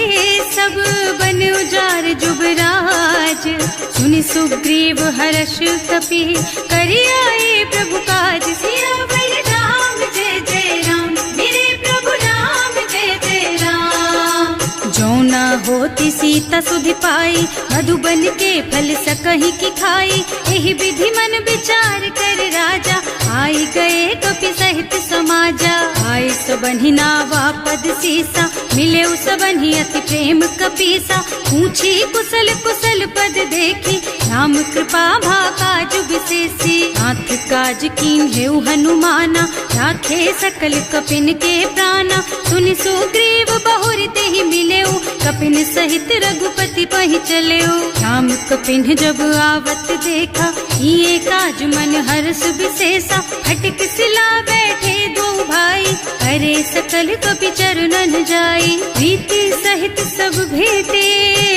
सब बन उजार जुबराज। सुनि सुग्रीव हर्ष कपि, करि आए प्रभु काज। सियावर राम जय जय राम, मेरे प्रभु राम जय जय राम। जो न होती सीता सुधि पाई, मधुबन के फल सकहि की खाई। एहि विधि मन विचार कर राजा, आई गए कपि सहित समाजा। आए सबन्हि नावा पद सीसा, मिले सबन्हि अति प्रेम कपीसा। पूछी कुशल कुशल पद देखी, राम कृपा भा काज विशेषी। नाथ काज कीन्हेउ हनुमाना, राखे सकल कपिन के प्राणा। सुनि सुग्रीव बहुरि तेहि मिलेउ, कपिन सहित रघुपति पहि चलेउ। राम कपिन जब आवत देखा, ये काज मन हर्ष विशेषा। फटक सिला बैठे दो भाई, अरे सकल कपि चरणन जाई। प्रीति सहित सब भेटे,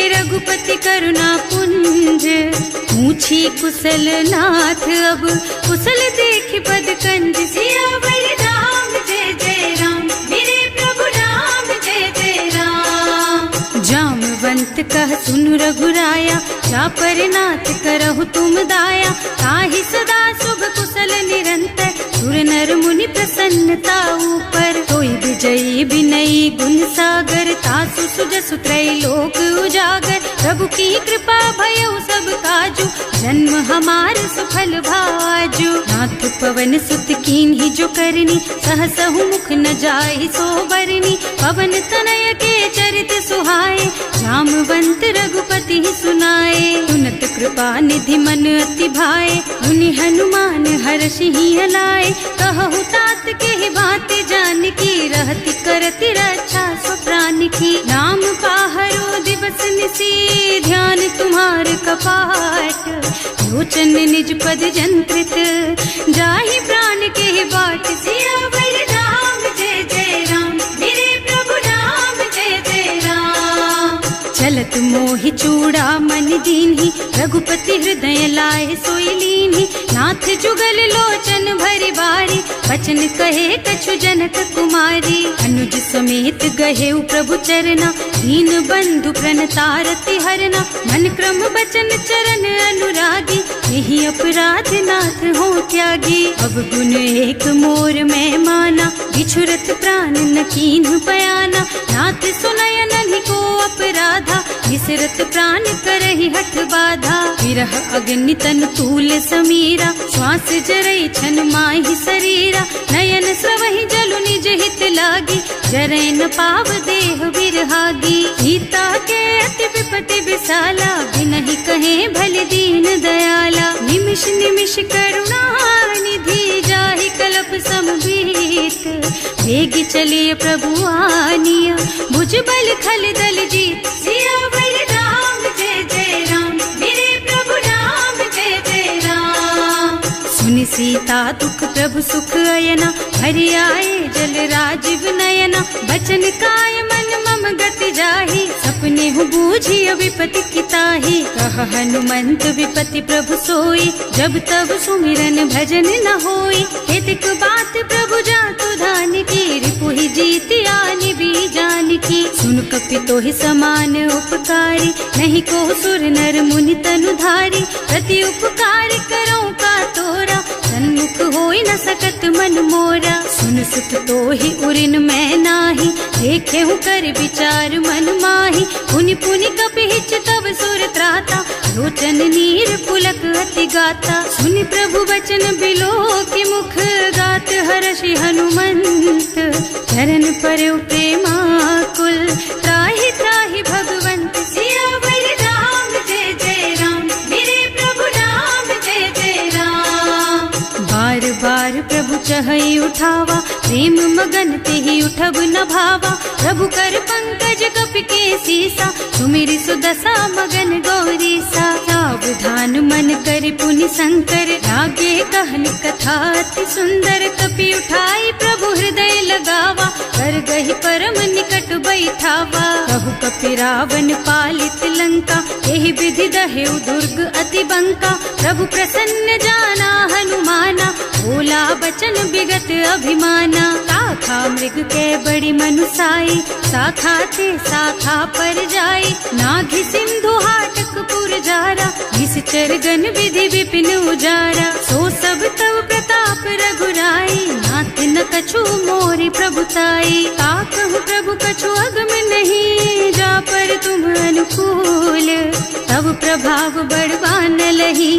रघुपति करुणा पुंज। पूछी कुशल नाथ अब कुशल देखि पद कंज सियावर राम जय जय राम मेरे प्रभु राम जय जय राम। जामवंत कह सुनु रघुराया जा पर नाथ करहु तुम दाया ताहि सदा शुभ कुशल निरंतर सुर नर मुनि प्रसन्नता ऊपर कोई विजयी विनयी गुण सागर तासु सुजसु त्रैलोक उजागर प्रभु की कृपा भयउ सब काजू जन्म हमार सफल भाजू। नाथ पवन सुत कीन्ही जो करनी सहसहु मुख न जाहि सो बरनी पवन तनय के चरित सुहाए जामवंत रघुपति सुनाए। सुनत कृपा निधि मन अति भाए मुनि हनुमान हर्षि हलाए कहु तात के बात जानकी रहति करति रक्षा सो प्राण की। नाम पाहरो दिवस निसी ध्यान तुम्हार कपाट लोचन निज पद जंत्रित जाहि प्राण के बाट सियावर राम जय जय राम मेरे प्रभु राम जय जय राम। चलत मोहि चूड़ा मन दीन्ही रघुपति हृदय लाए सोई लीन्ही नाथ जुगल लोचन भरि बारी बचन कहे कछु जनक कुमारी अनुज समेत गहे प्रभु चरना दीन बंधु प्रणतारति हरना मन क्रम बचन चरण अनुरागी यही अपराध नाथ हो त्यागी। अब गुण एक मोर में माना बिछुरत प्राण न कीन्ह बयाना नाथ सुनय नन्हि को अपराधा विसरत प्राण करहि हठ बाधा। विरह अग्नि तन तूल समीरा श्वास जरई छन माहि शरीरा नयन स्रवहि जलु निज हित लागी जरै न पाव देह बिरहागी। सीता के अति विपति विसाला बिनहि कहे भल दीन दयाला निमिष निमिष करुणा निधि जाहि कलप समबीत वेग चलिए प्रभु आनिया भुज बल खल दल जीत सियावर राम जय जय राम मेरे प्रभु राम जय जय राम। सुनि सीता दुख प्रभु सुख अयना हरि आए जल राजीव नयना बचन काय मन मम गति जाहि सपने हु बूझी विपति किताहि कह हनुमंत विपति प्रभु सोई जब तब सुमिरन भजन न होई हेतिक बात प्रभु जातु धान की रिपुहि जीति आनि भी जान की। सुन कपि तोहि समान उपकारी नहीं को सुर नर मुनि तनुधारी प्रति उपकार करो का तोरा सन्मुख होई न सकत मन मोरा। सुन सुत तोहि उरिन मैं नाही देखे हूँ कर विचार मन माही पुनि पुनि कपि हिच तब सुर त्राता लोचन नीर पुलक अति गाता। सुनि प्रभु वचन बिलो की मुख गात हर्षि हनुमंत चरण परउ प्रेमाकुल त्राहि त्राहि भगवंत सियावर राम जय जय राम मेरे प्रभु राम जय जय राम। बार बार प्रभु चहई उठावा प्रेम मगन तेहि उठब न भावा प्रभु कर पंकज कपि के सीसा सुमिरि सुदशा मगन गौरी सा। सावधान मन कर पुनि शंकर लागे कहन कथा अति सुंदर कपि उठाई प्रभु हृदय लगावा कर गहि परम निकट बैठावा। कहु कपि रावण पालित लंका यही विधि दहेउ दुर्ग अति बंका प्रभु प्रसन्न जाना हनुमाना बोला बचन विगत अभिमाना। शाखा मृग के बड़ी मनुसाई शाखा ते शाखा पर जाई नाघि सिंधु हाटक पुर जारा निश्चर गण विधि विपिन उजारा सो सब तव प्रताप रघुराई नाथ न कछु मोरि प्रभुताई। का कहु प्रभु कछु अगम नहीं जा पर तुम अनुकूल तब प्रभाव बड़वान लही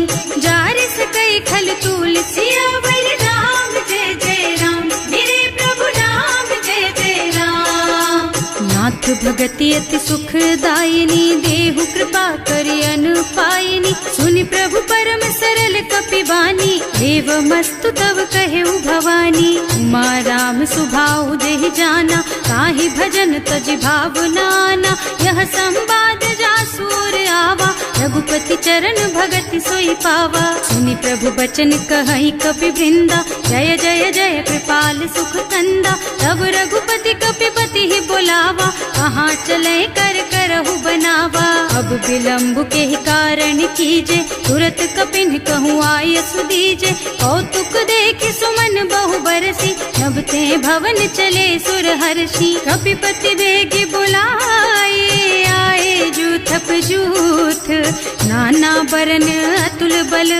जार सकई खल तूल सियावर राम जय जय राम मेरे प्रभु राम जय जय राम। नाथ भगति अति सुखदायिनी देहु कृपा करि अनुपायिनी सुनि प्रभु परम सरल कपि बानी देव मस्तु तव कहेउ भवानी। उमा राम सुभाउ देहि जाना ताहि भजन तज भावनाना यह संवाद जासुर आवा रघुपति चरण भगति सोई पावा। सुनि प्रभु बचन कहई कपि वृंदा, जय जय जय कृपाल सुख कंदा। तब रघुपति कपिपति ही बोलावा, कहाँ चले कर करहु बनावा। अब विलम्ब के ही कारण कीजे, तुरत कपिन कहूँ आय सुदीजे। कौतुक देखि सुमन बहु बरसी, नभ ते भवन चले सुर हर्षि। कपिपति बेगी बुलाए, आए जूथप जूथ, नाना बरन अतुल बल।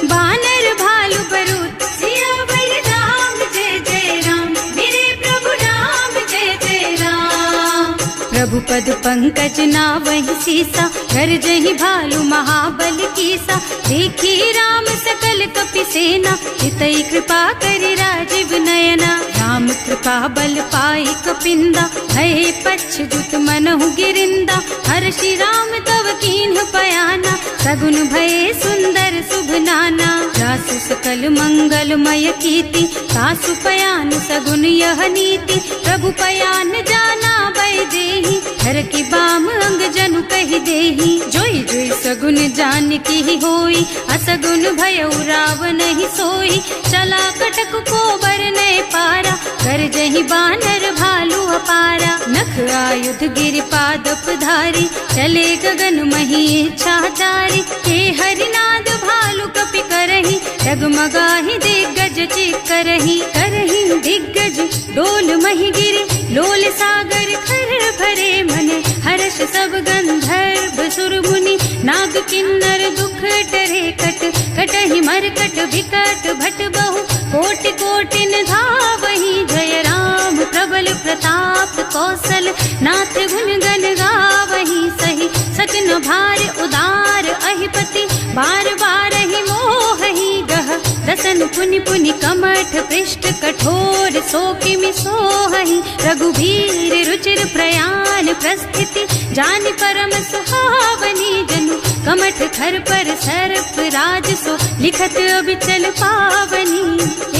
बानर भालु बरूथ, सियावर राम जय जय राम, मेरे प्रभु राम जय जय राम। प्रभु पद पंकज नावहि सीसा, गरजहि भालु महाबल कीसा। देखी राम सकल कपि सेना, चितई कृपा करि राजीव नयना। राम कृपा बल पाई कपिंदा, भये पच्छजुत मनहु गिरिंदा। हर्षि राम तव कीन्ह पयाना, सगुन भये सुंदर शुभ नाना। जासु सकल मंगलमय कीर्ति, तासु पयान सगुन यह नीति। प्रभु पयान जाना भय देहि, हर की बाम अंग जनु कहि देहि। जोई जोई सगुन जान की ही होई, असगुन भयउ रावण ही सोई। चला कटक को बरने पारा, कर जही बानर भालू अपारा। नख आयुध गिरि पादप धारी, चले गगन मही इच्छाचारी। के हरिनाद भालू कपि करही, डगमगाहि दिग्गज चित करही। करही दिग्गज डोल मही गिरि, लोल सागर खर भरे मने। हर्ष सब गंधर्व सुर मुनि, नाग किन्नर दुख टरे कट। कटहि मरकट विकट भट बहु, कोटि कोटिन धावहि। जय राम प्रबल प्रताप कौशल, नाथ गुण गण गावहि सही। सचन भार उदार अहिपति, बार बार ही मोहि गह। दसन पुनि पुनि कमठ पृष्ठ, कठोर सो किमि सोहहि। रघुवीर रुचिर प्रयाण प्रस्थिति, जानि परम सुहावनी। जनु कमठ खर पर सर्प राज सो, लिखत अबिचल पावनी।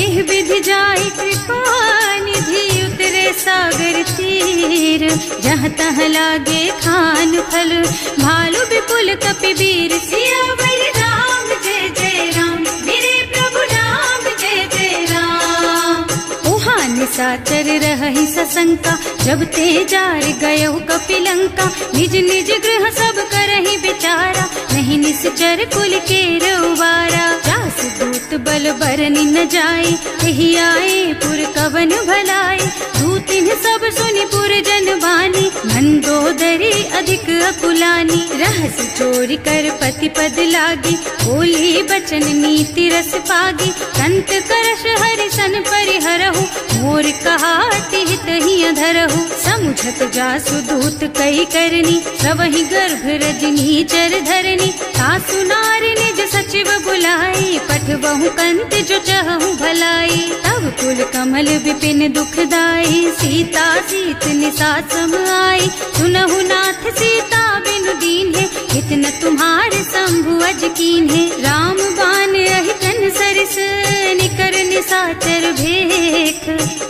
एह विधि जाय कृपा निधि, उतरे सागर तीर। जहाँ तहाँ लागे खान फल, भालु विपुल कपि वीर। सियावर राम जय जय राम, मेरे प्रभु राम जय जय राम। उहाँ निशाचर रहहि सशंका, जब ते जार गयो कपिलंका। निज निज गृह सब करहि विचारा, नहीं निश्चर कुल के रउवारा। जास दूत बल बरनि न जाई, एहि आए पुर कवन भलाई। दूतिन सब सुनि पुर जन बानी, मंदोदरी अधिक अकुलानी। रहस्य चोरी कर पति पद लागी, बोली बचन नीति रस पागी। संत करश हरिसन परिहरहु, मोर कहाति हित ही अधरहु। समुझत जासु दूत कही करनी, सबहि गर्भ रजनी चर धरनी। सासु नारी निज सचिव बुलाई, पठबहु कंत जो चहु भलाई। तब कुल कमल विपिन दुखदाई, सीता सीत निसा सम आई। सुनहु नाथ सीता बिनु दीन्हे, इतना तुम्हारे शंभु अज कीन्हे। राम बान अहितन सरिस, निकर निसाचर भेख।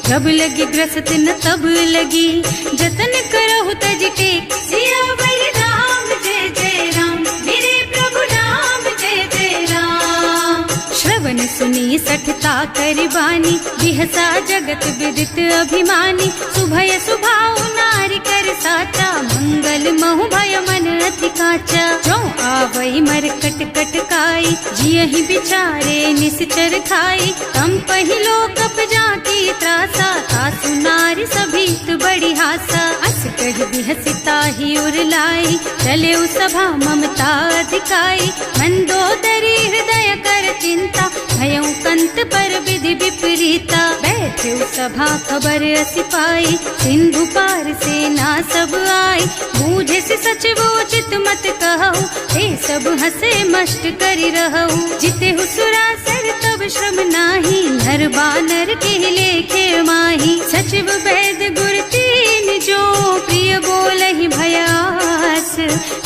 जब लगी ग्रसत न तब लगी, जतन करहु तज टेक। सियावर राम जय जय राम, मेरे प्रभु राम जय जय राम। श्रवण सुनी सठता करि बानी, बिहसा जगत विदित अभिमानी। सुभय सुभाउ नारी कर साचा, मंगल महु भय मन अति काचा। जो आवई मरकट कटकाई, जियहि बिचारे निश्चर खाई। तम पहिलो कप जाकी त्रासा, तासु नारी सभीत बड़ी हासा। अस कहि बिहसिता ही उरलाई, चले सभा ममता अधिकाई। मंदोदरी हृदय कर चिंता, भयउ कंत पर विधि विपरीता। बैठे सभा खबर असी पाई, सिंधु पार सेना सब आई। बूझे से सचिव उचित मत कहु, ते सब हसे मस्त करि रहु। जिते सुरासर तब श्रम नाही, नर बानर के लेखे माही। सचिव वैद गुर तीन जो, प्रिय बोलहि भयास।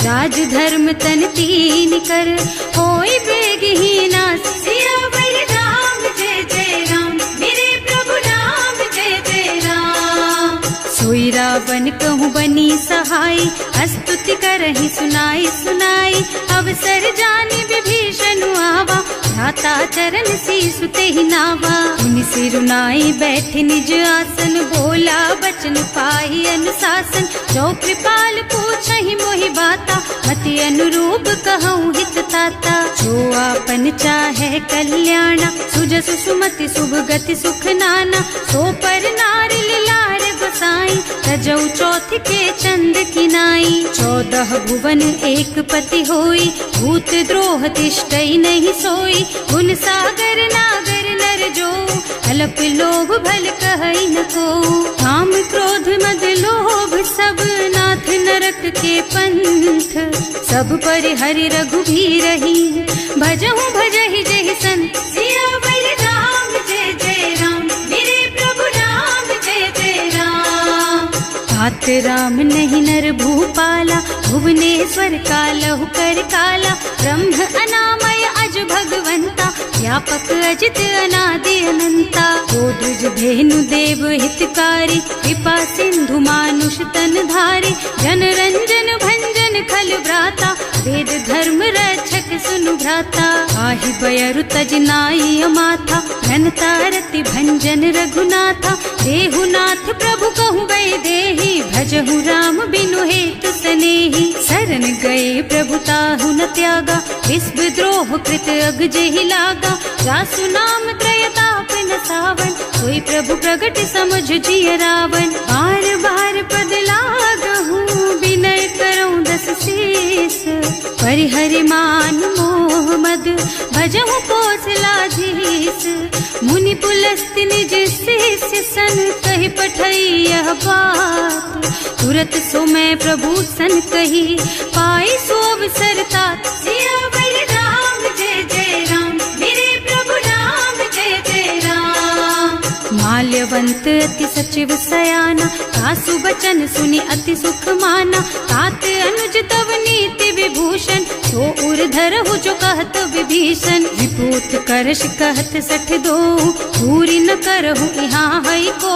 राज धर्म तन तीन कर, होई बेगहि नास। सियावर राम जय जय राम, मेरे प्रभु राम जय जय राम। सोई रावण कहूँ बनी सहाय, भाई, स्तुति करहि सुनाई सुनाई। अवसर जानि विभीषण आवा, भ्राता चरण सीसु तेहि नावा। मुनि सिरुनाई बैठे निज आसन, बोला बचन पाहि अनुशासन। जो कृपाल पूछहि मोहि बाता, मति अनुरूप कहूँ हित ताता। जो आपन चाहे कल्याणा, सुजसु सुमति शुभ गति सुख नाना। सो पर नारि लार गोसाई, तजौ चौथ के चंद किनाई। 14 भुवन एक पति होई, भूत द्रोह तिष्ठई नहीं सोई। गुण सागर नागर नर जो, अल्प लोभ भल कहई न को। काम क्रोध मद लोभ सब, नाथ नरक के पंथ। सब पर हरि रघुबीरहि, भजहु भजहि जहि संत। सियावर राम जय जय राम, मेरे प्रभु राम जय जय राम। तात राम नहीं नर भूपाला, भुवनेश्वर कालहु कर काला। ब्रह्म अनामय अज भगवंता, व्यापक अजित अनादि अनंता। गोदुज धेनु देव हितकारी, कृपा सिंधु मानुष तन धारी। जन रंजन भंजन खल भ्राता, वेद धर्म रक्षक सुनु भ्राता। आहि बयरु तज नाई अमाथा, घनता रति भंजन रघुनाथा। देहुनाथ प्रभु कहु गए देहि, भजहु राम बिनु हेतु सनेहि। शरण गए प्रभु ताहु न त्यागा, विश्व द्रोह कृत अग जेहि लागा। जासु नाम त्रयताप न सावन, सोई प्रभु प्रगट समुझ जिय रावण। बार बार पद लागहु, विनय करऊं दस शीस। परिहरि मान मोह मद, भजहु कौशलाधीश। मुनि पुलस्त निज शिष्य सन, कहि पठई यह बात। तुरत सो मैं प्रभु सन कही, पाई सो अवसर तात। सियावर राम जय जय राम, मेरे प्रभु राम जय जय राम। माल्यवंत अति सचिव सयाना, सासु बचन सुनि अति सुख माना। तात अनुज तव नीति विभूषण, सो उर धरहु जो कहत विभीषण। विपूत करश कहत 62, पूरी न करहु यहाँ हई को।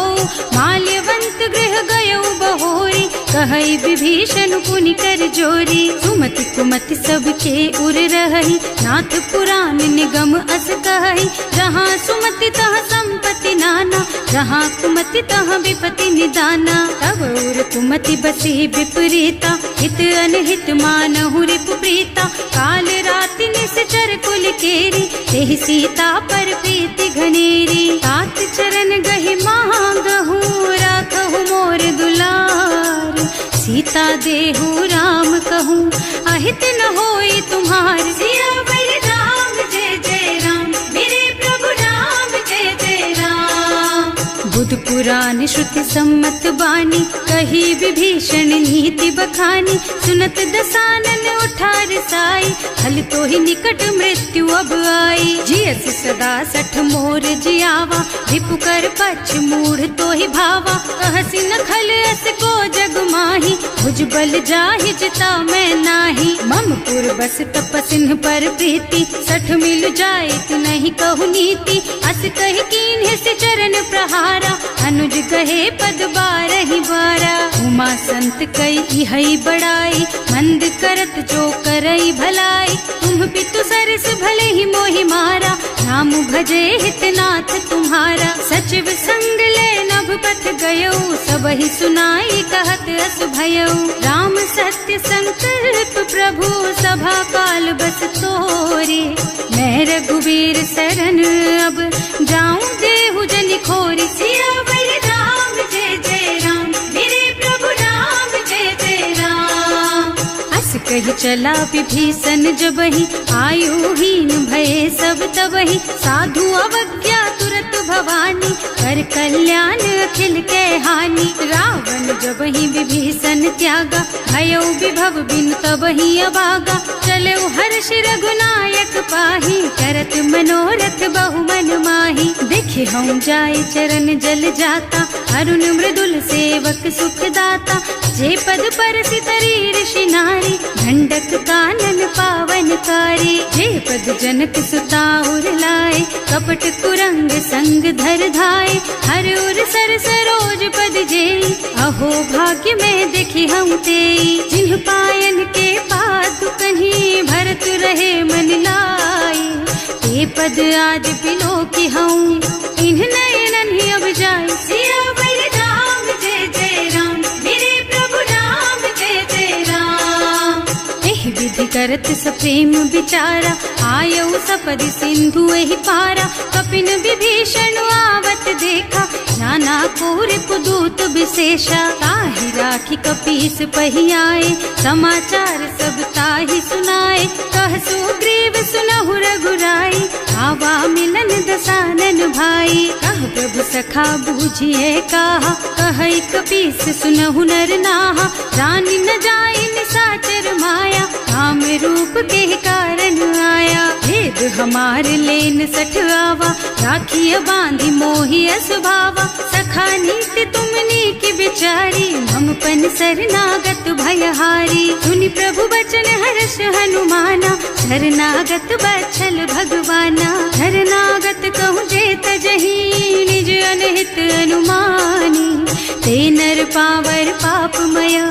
माल्यवंत गृह गयौ बहोरी, कहई विभीषण पुनि कर जोरी। सुमति कुमति सबके उर रहई, नाथ पुराण निगम अस कहई। जहाँ सुमति तहाँ संपत्ति नाना, जहाँ कुमति तहाँ विपत्ति निदाना। तब उर कुमति बसी विपरीता, हित अनहित मानहु रिपु प्रीता। काल राति निश्चर कुल केरी, तेहि सीता पर प्रीति घनेरी। तात चरण गहि मांगहु, राखहु मोर दुलार। सीता देहु राम कहूँ, अहित न होई तुम्हार। सियावर राम जय जय राम, मेरे प्रभु राम जय जय राम। बुध पुराण श्रुति सम्मत बानी, कही विभीषण नीति बखानी। सुनत दसानन उठा रसाई, हल तो ही निकट मृत्यु अब आई। जियस सदा 60 मोर जियावा, रिपु कर पक्ष मूढ़ तो ही भावा। कहसी न खल अस को जग माही, भुज बल जाहि जिता मैं नाही। मम पुर बस तपसिन्ह पर प्रीति, 60 मिल जाए तु नहीं कहु नीति। अस कहि कीन्ह से चरण प्रहारा, अनुज कहे पद 12 बारा। उमा संत कई हई बड़ाई, मंद करत जो करई भलाई। तुम पितु सरस भले ही मोहि मारा, राम भजे हितनाथ तुम्हारा। सचिव संग ले नभ पथ गयो, सबहि सुनाई कहत अस भयो। राम सत्य संकल्प प्रभु, सभा काल बस तोरे। मैं रघुवीर शरण अब, जाऊं देहु जनि खोरी। सियावर राम जय जय राम, मेरे प्रभु राम जय जय राम। अस कहि चला विभीषण जबहि, आयुहीन भये सब तबहि। साधु अवज्ञा तुरत भवानी, कर कल्याण अखिल के हानि। रावण जबहि विभीषण त्यागा, भयो विभव बिनु तबहि अभागा। चलऊ हर्ष रघुनायक पाहि, करत मनोरथ बहु मन माहि। देखे हम जाय चरण जल जाता, अरुण मृदुल सेवक सुख दाता। जे पद परसि तरी ऋषि नारी, ढंडक कानन पावन कारी। जे पद जनक सुता उर लाए, कपट कुरंग संग धर धाय, हर उर सर सरोज पद जेई, अहो भाग्य में देखी हम तेई। जिन्ह पायन के पादु कन्ही भरत रहे मन लाई, ते पद आज पिलो की हूँ इन्ह नयनन ही अब जाए। सियावर राम जय जय राम, मेरे प्रभु राम जय जय राम। एह विधि करत सप्रेम विचारा, आयऊ सपदि सिंधु एहि पारा। कपिन विभीषण आवत देखा, नाना कोर पुदूत विशेषा। ताहि राखी कपीस पही आए, समाचार सब ताहि सुनाए। कह सुग्रीव सुनहु रघुराई, आवा मिलन दसानन भाई। कह प्रभु सखा बूझिए कहा, कहई कपीस सुनहु नर नाहा। रानी न जाए निशाचर माया, काम रूप के कारण आया। भेद हमार लेन सठ आवा, राखिय बांधी मोहि असभावा। सखा नीति तुमनी की बिचारी, मम पन शरणागत भयहारी। सुनि प्रभु बचन हर्ष हनुमाना, शरणागत बच्छल भगवाना। शरणागत कहूँ जे तजहि, निज अनहित अनुमानी। ते नर पावर पापमया,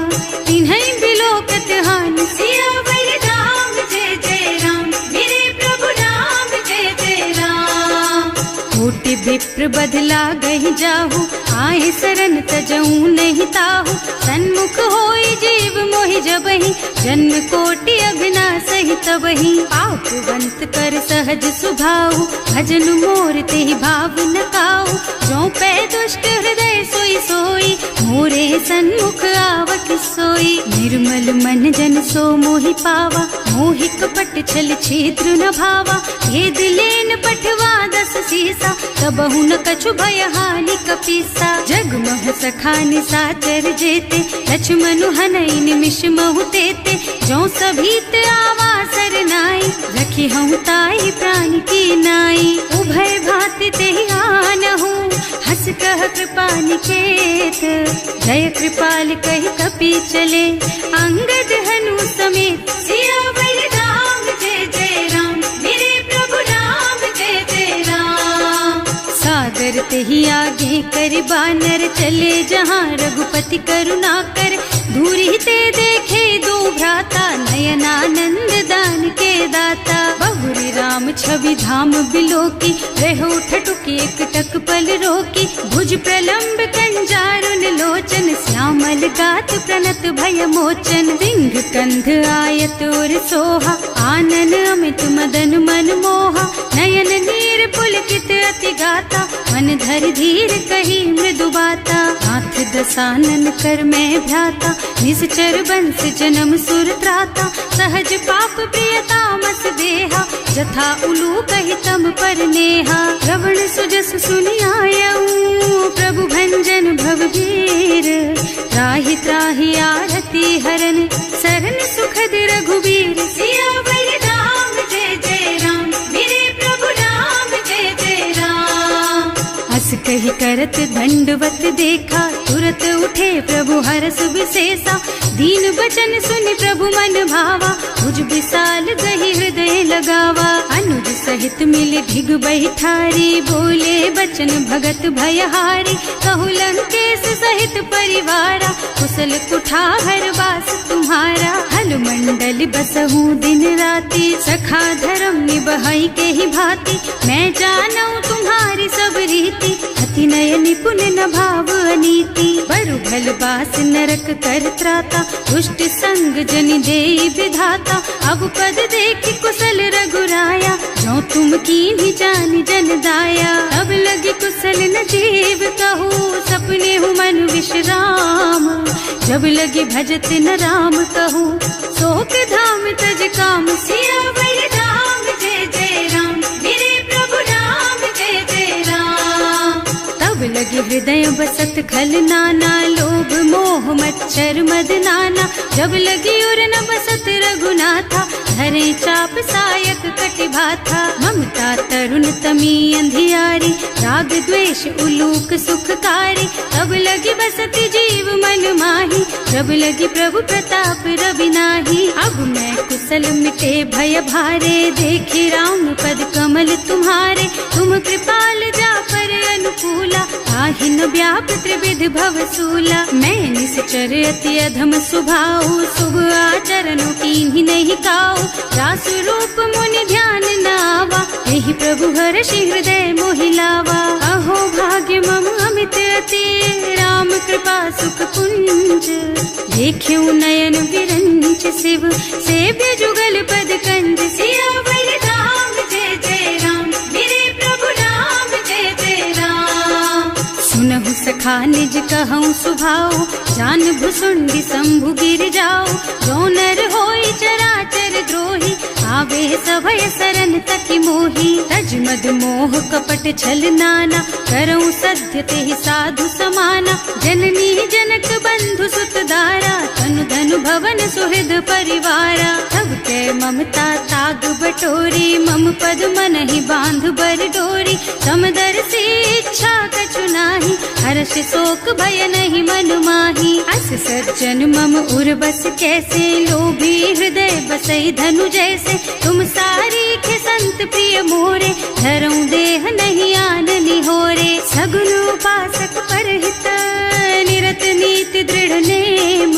तिन्है बिलोकत हानि। सियावर राम जय जय राम, मेरे प्रभु राम जय जय राम। कोटि विप्र बदला गहि जाहु, आए शरण तजऊ नहीं ताहु। सन्मुख होई जीव मोहि जबहि, जन्म कोटि अघनासहि तबहि। पापवंत कर सहज सुभाऊ, भजन मोर तेहि भाव न काऊ। जो पै दुष्ट हृदय सोई सोई, मोरे सन्मुख आवत सोई। निर्मल मन जन सो मोहि पावा, मोहि कपट छल छिद्र न भावा। भेद लेन पठवा दस सीसा, तबहु न कछु भय हानि कपीसा। जगमह सखा निशाचर जेते, लक्ष्मण हनई निमिष महु तेते। जो सभीत आवा सरनाई, रखी हूँ ताई प्राण की नाई। उभय भांति तेहि आनहु, हस कह कृपा निकेत। जय कृपाल कहि कपि चले, अंगद हनु समेत। सियावर राम जय जय राम, मेरे प्रभु राम जय जय राम। सादर तेहि आगे कर बानर, चले जहाँ रघुपति करुणा कर। दूरी ते देखे दो भ्राता, नयनानंद दान के दाता। बहुरी राम छवि धाम बिलोकी, रहो ठटुकी एक टक पल रोकी। भुज प्रलंब कंजारुन लोचन, श्यामल गात प्रणत भय मोचन। सिंह कंध आयत और सोहा, आनन अमित मदन मन मोहा। नयन नीर पुलकित अति गाता, मन धर धीर कही मृदु बाता। हाथ दसानन कर मैं भ्राता, निश्चर बंस जन्म सुर त्राता। सहज पाप प्रिय तामस देहा, जथा उलू कहि तम पर नेहा। श्रवण सुजस सुनि आयऊ, प्रभु भंजन भवभीर। त्राहि त्राहि आरती हरन, सरन सुखद रघुबीर। सियावर राम जय जय राम, मेरे प्रभु राम जय जय राम। हस कहि करत दंडवत देखा, तुरत उठे प्रभु हरस विशेषा। दीन बचन सुनि प्रभु मन भावा, भुज विशाल गहि हृदय लगावा। अनुज सहित मिल ढिग बैठारी, बोले बचन भगत भयहारी। कहु लंकेश सहित परिवारा, कुशल कुठार वास तुम्हारा। हल मंडल बसहु दिन राति, सखा धर्म निबहई के ही भांति। मैं जानऊ तुम्हारी सब रीति, अति नय निपुण न भाव अनीति। बरु भल बास नरक कर त्राता, दुष्ट संग जनि देई विधाता। अब पद देखि कुशल रघुराया, जो तुम कीन्ही जानि जन दाया। अब लगी कुशल न जीव कहू, सपने हूँ मन विश्राम। जब लगी भजत न राम कहू, शोक धाम तज काम। सियावर राम जय जय राम, मेरे प्रभु राम जय जय राम। तब लगी हृदय बसत खल नाना, लोभ मोह मच्छर मद नाना। जब लगी उर न बसत रघुनाथा, धरे चाप सायक कटिभाथा। ममता तरुण तमी अंधियारी, राग द्वेष उलूक सुखकारी। तब लगी बसती जीव मन माही, जब लगी प्रभु प्रताप रवि नाही। अब मैं कुशल मिटे भय भारे, देखी राम पद कमल तुम्हारे। तुम कृपाल जा पर अनुकूला, आहि न व्याप त्रिविध भव सूला। मैं निश्चर अति अधम स्वभाव, शुभ आचरणों कीन्ही नहीं काऊ। रास रूप मुनि ध्यान न आवा, यही प्रभु हर्षि हृदय मोहि लावा। अहो भाग्य मम अमित अति, राम कृपा सुख पुंज। देखियो नयन विरंच शिव, सेव्य जुगल पद कंज। सियावर राम जय जय राम, मेरे प्रभु राम जय जय राम। सुनहु सखा निज कहूँ सुभाऊ, जान भुसुंडी शंभु गिर जाओ। जो नर होई चराचर द्रोही, आवे सभय सरन तकी मोही। तज मद मोह कपट छल नाना, करऊं सत्य तेहि साधु समाना। जननी जनक बंधु सुत दारा, तनु धनु भवन सुहृद परिवारा। तब कै ममता ताग बटोरी, मम पद मनहि बांध बर डोरी। समदर से इच्छा कछु नाही, हर्ष शोक भय नहीं मन माही। अस सज्जन मम उर बस कैसे, लोभी हृदय बसई धनु जैसे। तुम सारीखे संत प्रिय मोरे, धरऊं देह नहीं आन निहोरे। सगुन उपासक परहित, निरत नीति दृढ़ नेम।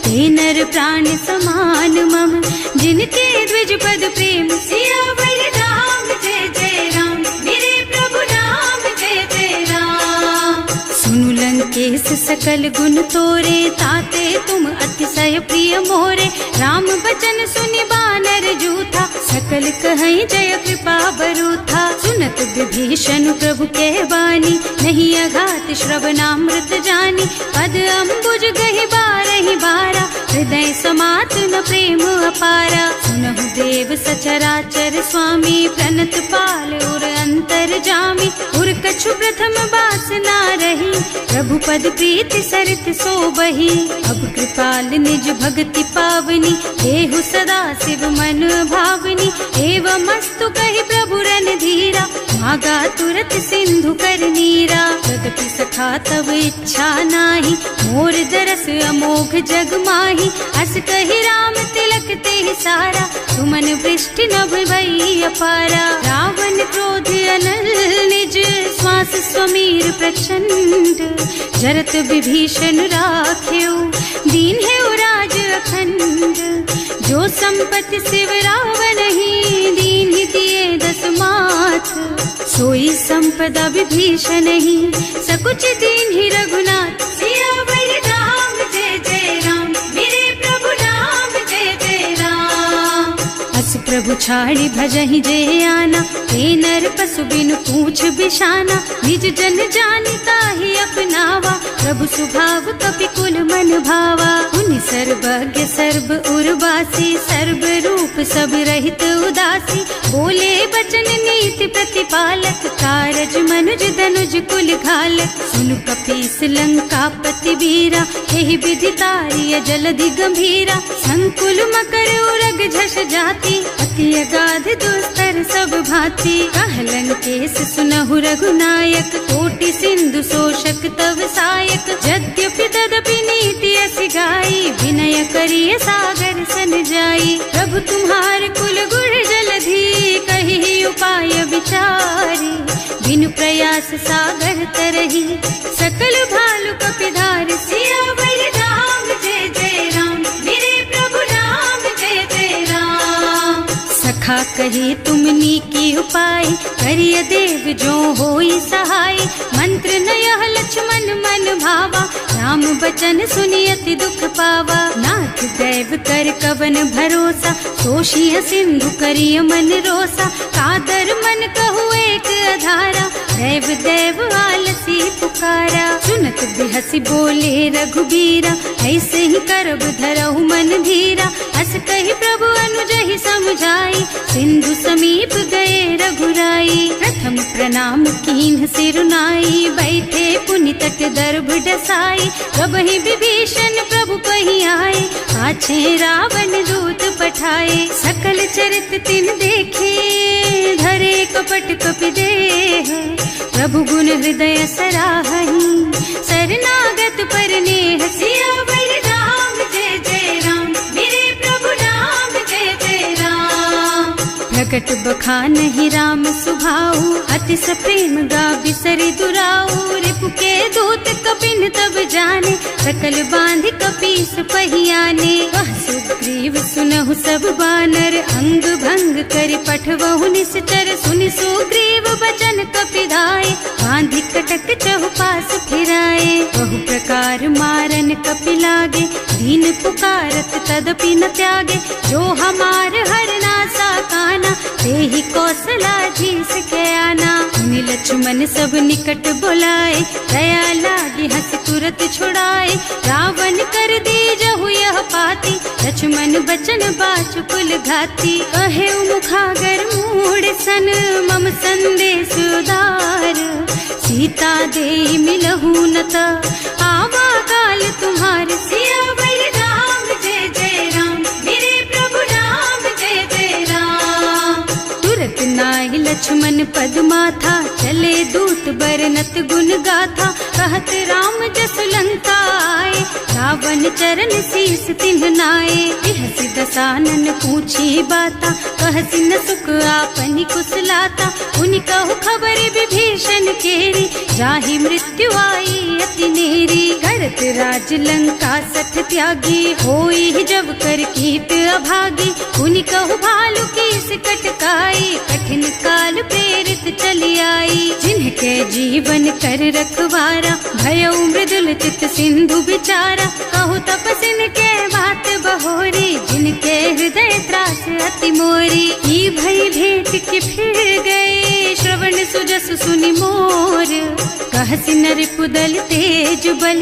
ते नर प्राण समान मम, जिनके द्विज पद प्रेम। सियावर राम जय जय राम, मेरे प्रभु राम जय जय राम। सुनु लंकेश सकल गुण तोरे, ताते तुम अतिशय प्रिय मोरे। राम बचन सुनि बानर जूथा, सकल कहई जय कृपा बरूथा। सुनत विभीषण प्रभु कह बानी, नहीं अघात श्रवणामृत जानी। पद अम्बुज गहि बारहि बारा, हृदय समात न प्रेम अपारा। सुनहु देव सचराचर स्वामी, प्रणत पाल उर अंतर जामी। उर कछु प्रथम बासना रही, प्रभु पद प्रीति सरित सोबही। अब कृपाल निज भक्ति पावनी, देहु सदा शिव मन भावनी। एवं मस्तु कहि प्रभु रन धीरा, मागा तुरत सिंधु कर नीरा। तदपि सखा तब इच्छा नाही, मोर दरस अमोघ जग माही। अस कहि राम तिलक तेहि सारा, सुमन वृष्टि नभ भई अपारा। रावण क्रोध अनल निज, श्वास स्वमीर प्रचंड। जरत विभीषण राख्यो, दीन है राज अखंड। जो संपत्ति शिव रावण ही, दीन ही दिए दस माथ। सोई संपदा विभीषण ही, सकुच दीन ही रघुनाथ। सियावर राम जय जय राम, मेरे प्रभु राम जय जय राम। अस प्रभु छाड़ी भजहि जे आना, ते नर पशु बिनु पूछ बिशाना। निज जन जानि ताहि अपनावा, प्रभु स्वभाव कपि कुल मन भावा। उनि सर्वज्ञ सर्व उर्वासी, सर्व रूप सब रहित उदासी। बोले बचन नीति प्रतिपालक, कारज मनुज धनुज कुल घालक। सुनु कपीस लंकापति वीरा, यही विधि तारिय जलधि गंभीरा। संकुल मकर उरग झष जाति, अति अगाध दुस्तर सब भांति। कह लंकेश सुनहु रघुनायक, कोटि सिंधु शोषक तव सायक। यद्यपि तदपि नीति असि गाई, विनय करिय सागर सन जाई। प्रभु तुम्हार कुल गुण जलधि, कहि उपाय विचारी। बिनु प्रयास सागर तरही, सकल भालु कपिधार। सियावर राम जय जय राम, मेरे प्रभु राम जय जय राम। सखा कही तुमनी की उपाय, करिय देव जो होई सहाय। मंत्र न यह लक्ष्मण मन भावा, राम बचन सुनि अति दुख पावा। नाथ दैव कर कवन भरोसा, सोषिय सिंधु करिय मन रोसा। कादर मन कहु एक अधारा, दैव दैव आलसी पुकारा। सुनत बिहसी बोले रघुबीरा, ऐसे ही करब धरहु मन धीरा। हस कही प्रभु अनुज ही समझाई, सिंधु समीप गए रघुराई। प्रथम प्रणाम कीन्ह सिरुनाई, बैठे पुनि तट दर्भ डसाई। कबहि विभीषण प्रभु पही आए, पाछे रावण दूत पठाए। सकल चरित तिन देखे, धरे कपट कपि देह। प्रभु गुण हृदय सराहहि, शरणागत पर नेह। सियावर राम जय जय राम, मेरे प्रभु राम जय जय राम। प्रकट बखानहि राम सुभाऊ, अति सप्रेम गा बिसरि दुराऊ। रिपु के दूत कपिन तब जाने, सकल बांध कपीस पहियाने। वह सुग्रीव सुनहु सब बानर, अंग भंग कर पठवहु निश्चर। सुनि सुग्रीव बचन कपिधाय, बांधि कटक चहुपास फिराए। बहु प्रकार मारन कपि लागे, दीन पुकारत तदपि न त्यागे। जो हमार हरना सा काना, तेहि कौशलाधीश के आना। मुनि लक्ष्मण सब निकट बुलाए, दया लागी हंस तुरत छुड़ाए। रावण कर दीजहु यह पाती, लक्ष्मण बचन बाचु कुल घाती। कहे मुखागर मूढ़ सन, मम संदेश उदार। सीता दे मिलहु न त, आवा काल तुम्हार। सियावर राम जय जय राम, मेरे प्रभु राम जय जय राम। तुरत नाहि लक्ष्मण पद माथा, चले दूत बरनत गुण गाथा। कहत राम जसु लंका आए, रावण चरण शीस तिन्ह नाए। बिहसि दसानन पूछी बाता, कहसि न सुख आपनि कुशलाता। उनि कहु खबर विभीषण केरी, जाहि मृत्यु आई अति नेरी। करत राज लंका सठ त्यागी, होई जब कर कीट अभागी। उनि कहु भालु कीस कटकाई, कठिन काल प्रेरित चली आई। जिनके जीवन कर रखवारा, भयउ मृदुल चित सिंधु बिचारा। कहु तपसिन के बात बहोरी, जिनके हृदय त्रास अति मोरी। ई भई भेंट के फिर गए, श्रवण सुजस सुनि मोर। कहसि नरिपुदल तेज बल,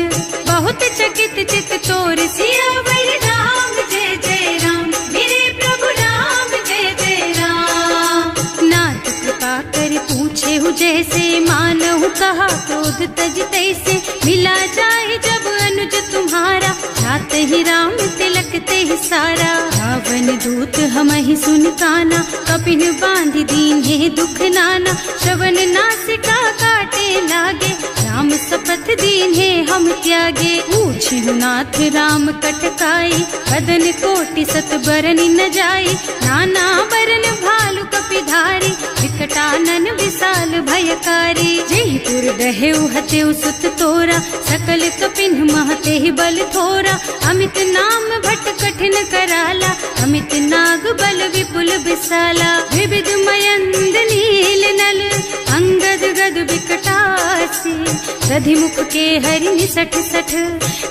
बहुत चकित चित तोर। सियावर राम जय जय राम, मेरे प्रभु राम जय जय राम। नाथ कृपा कर पूछे हु जैसे, मानहु कहा क्रोध तज तैसे। मिला जाए जब अनुज तुम्हारा, जात ही राम तिलक ते सारा। रावण दूत हमहि सुन काना, कपिन बांधि दीन्हे दुख नाना। श्रवण नासिका काटे लागे, राम शपथ दीन्हे हम त्यागे। पूछिहु नाथ राम कटकाई, बदन कोटि सत बरनि न जाई। नाना बरन भालु कपिधारी, विकटानन विशाल भयकारी। जेहि पुर दहेउ हतेउ सुत तोरा, सकल कपिन महते ही बल थोरा। अमित नाम भट कठिन कराला, अमित नाग बल विपुल विशाला। विविध मयंद नील नल, अंगद गद विकटासी। दधिमुख के हरि निसठ सठ,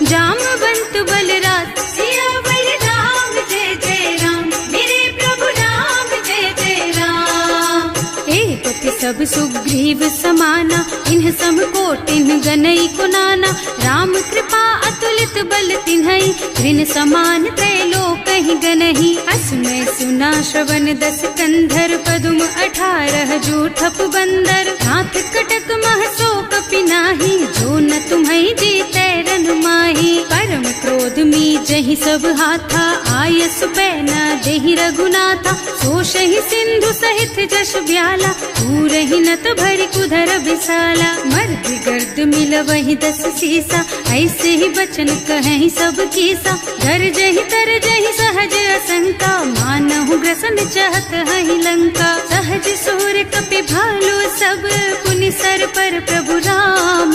जामवंत बलराज। सियावर राम जय जय राम, मेरे प्रभु राम जय जय राम। एक सब सुग्रीव समाना, इन्ह सम कोटिन गनई कुनाना। राम कृपा अतुलित बल तिन्हई, ऋण समान त्रैलोकहि गनहि। असमय सुना श्रवण दस कंधर, पदुम 18 जूठप बंदर। नाथ कटक महसो कपि नाही, जो न तुम्हई जीतै रन माही। परम क्रोध मी जहि सब हाथा, आयस पैना देहि रघुनाथा। सोषहि सिंधु सहित जश ब्याला, पूरहि नत भरि कुधर बिसाला। मर्द गर्द मिलवहि 10 सीसा, ऐसे ही बचन कहें सब कीसा। गरजहि तरजहि सहज असंका, मानहु ग्रसन चाहत हहि लंका। सहज सूर कपि भालु सब, पुनि सर पर प्रभु राम।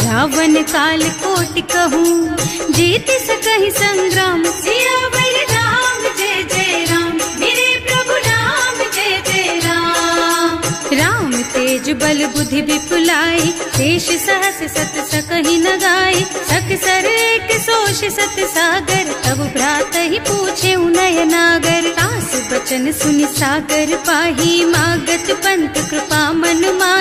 रावण काल कोटि कहूँ, जीत सकहि संग्राम। सियावर राम जय जय राम, मेरे प्रभु राम जय जय राम। राम तेज बल बुद्धि विपुलाई, शेष सहस सत सकहि न गाई। सक सर एक सोष सत सागर, तब भ्रात ही पूछे उनय नागर। तास बचन सुनि सागर पाही, मागत पंत कृपा मन मा।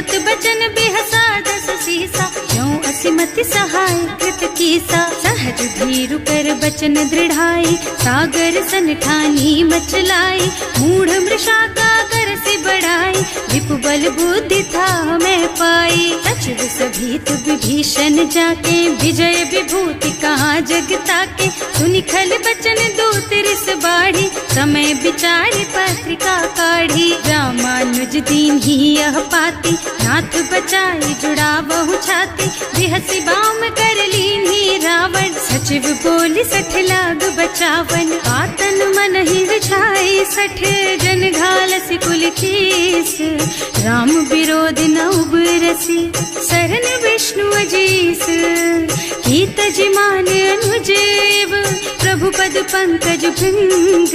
सुनत बचन बिहसा दस सीसा, क्यों असिमति सहाय कृत कीसा। सहज धीरु कर बचन दृढ़ाई, सागर सन ठानी मचलाई। मूढ़ मृषा का कर से बढ़ाई, विपु बल बुद्धि था मैं पाई। सचिव सभीत विभीषण जाके, विजय विभूति कहाँ जगता के। सुनि खल बचन दूत रिस बाढ़ी, समय विचारी पत्रिका काढ़ी। रामानुज दीन ही यह पाती, नाथ बचाई जुड़ा बहु छाती। बिहसी बाम कर लीन ही रावण, सचिव बोली सठ लाग बचावन। आतन मन ही विछाई सठ, जन घालसी कुल कीस। राम विरोध न उबरसी, शरण विष्णु अजीस। कीत जिमान अनुजेव, प्रभु पद पंकज भृंग।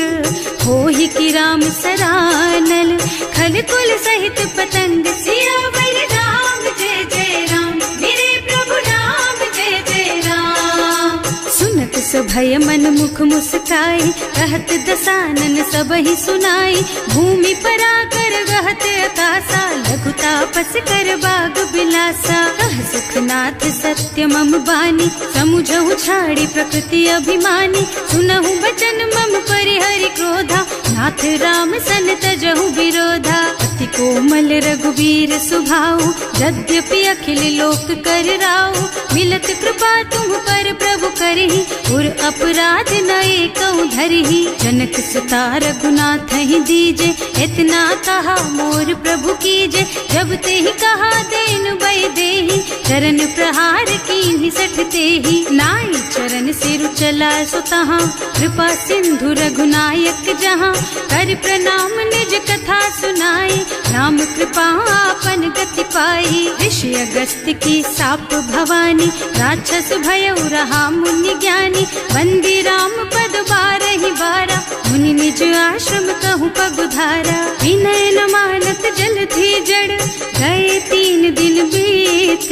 होहि की राम सरानल, खल कुल सहित पतंग। सियावर राम जय जय राम, मेरे प्रभु राम जय जय राम। सुनत सभय मन मुख मुस्काई, कहत दसानन सब ही सुनाई। भूमि परा कर गहत आकाशा, लघु तापस कर बाग बिलासा। कह सुखनाथ सत्य मम बानी, समुझहु छाड़ी प्रकृति अभिमानी। सुनहु बचन मम परिहरि क्रोधा, नाथ राम सन तजहु विरोधा। अति कोमल रघुबीर सुभाऊ, यद्यपि अखिल लोक कर राऊ। मिलत कृपा तुम पर प्रभु करही, उर अपराध न एकौ धरही। जनक सुता रघुनाथ ही दीजे, इतना कहा मोर प्रभु कीजे। जब ते ही कहा देन बय देहि, चरण प्रहार कीन्हि सठ तेहि। नाई चरण सिरु चला सुतहाँ, कृपा सिंधु रघुनायक जहाँ। कर प्रणाम निज कथा सुनाई, राम कृपा आपन गति पाई। ऋषि अगस्त्य की साप भवानी, राक्षस भयउ रहा मुनि ज्ञानी। बंदी राम पद बारहि बारा, मुनि निज आश्रम कहूँ पगुधारा। विनय न मानत जल थी जड़, गए 3 दिन बीत।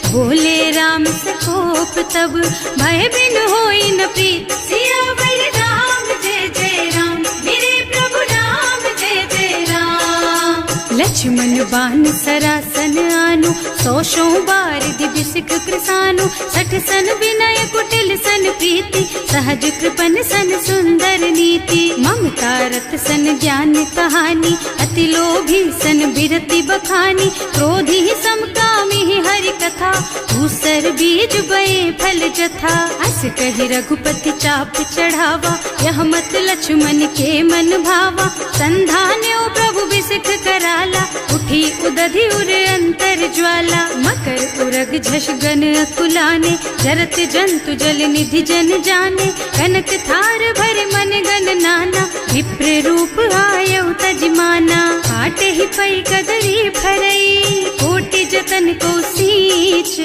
बोले राम सकोप तब, भय बिन होई न प्रीत। सियावर राम जय जय राम, मेरे प्रभु राम जय जय राम। लक्ष्मण बान सरासन आनु, 100 बार दिव्य सिख कृसानु। 60 सन विनय कुटिल सन प्रीति, सहज कृपन सन सुंदर नीति। ममता रत सन ज्ञान कहानी, अति लोभी सन बिरति बखानी। क्रोधी समकामी हरि कथा, दूसर बीज बये फल जथा। अस कहि रघुपति चाप चढ़ावा, यह मत लक्ष्मण के मन भावा। संधान्यो प्रभु बिसिख कराला, उठी उदधि उर अंतर ज्वाला। मकर उरग झष गन अकुलाने, जरत जंतु जल निधि जन जाने। कनक थार भर मन गन नाना, विप्र रूप आयउ तजमाना। काटे ही पै कदरी भरई, कोटि जतन को सींच।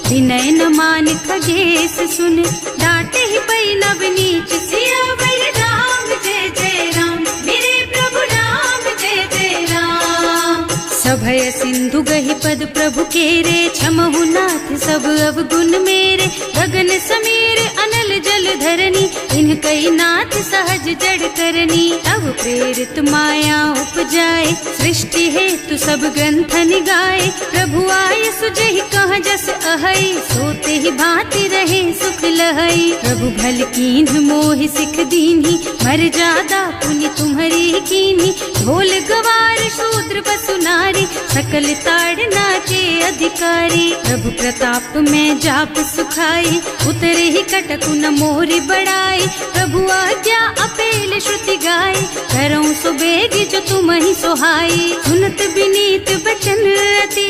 विनय न मान खगेश सुन, डांटे ही पै नव नीच। सियावर राम जय जय राम, मेरे प्रभु राम जय जय राम। सभय सिंधु गहि पद प्रभु केरे, क्षमहु नाथ सब अवगुण मेरे। गगन समीर अनल जल धरनी, इन कई नाथ सहज जड़ करनी। तब प्रेरित माया उपजाए, सृष्टि हेतु सब ग्रंथन गाए। प्रभु आय सुजहि कह जस अहै, सोते ही भांति रहे सुख लहै। प्रभु भल कीन्ह मोहि सिख दीन्ही, मर जादा पुनि तुम्हरी कीन्ही। ढोल गवार शूद्र बसु नारी, सकल ताड़ना के अधिकारी। प्रभु प्रताप में जाप सुखाई, उतरे ही कटकु न मोरि बड़ाई। प्रभु आज्ञा अपेल श्रुति गाय, करऊं सो बेग जो तुम ही सोहाई। सुनत विनीत बचन अति,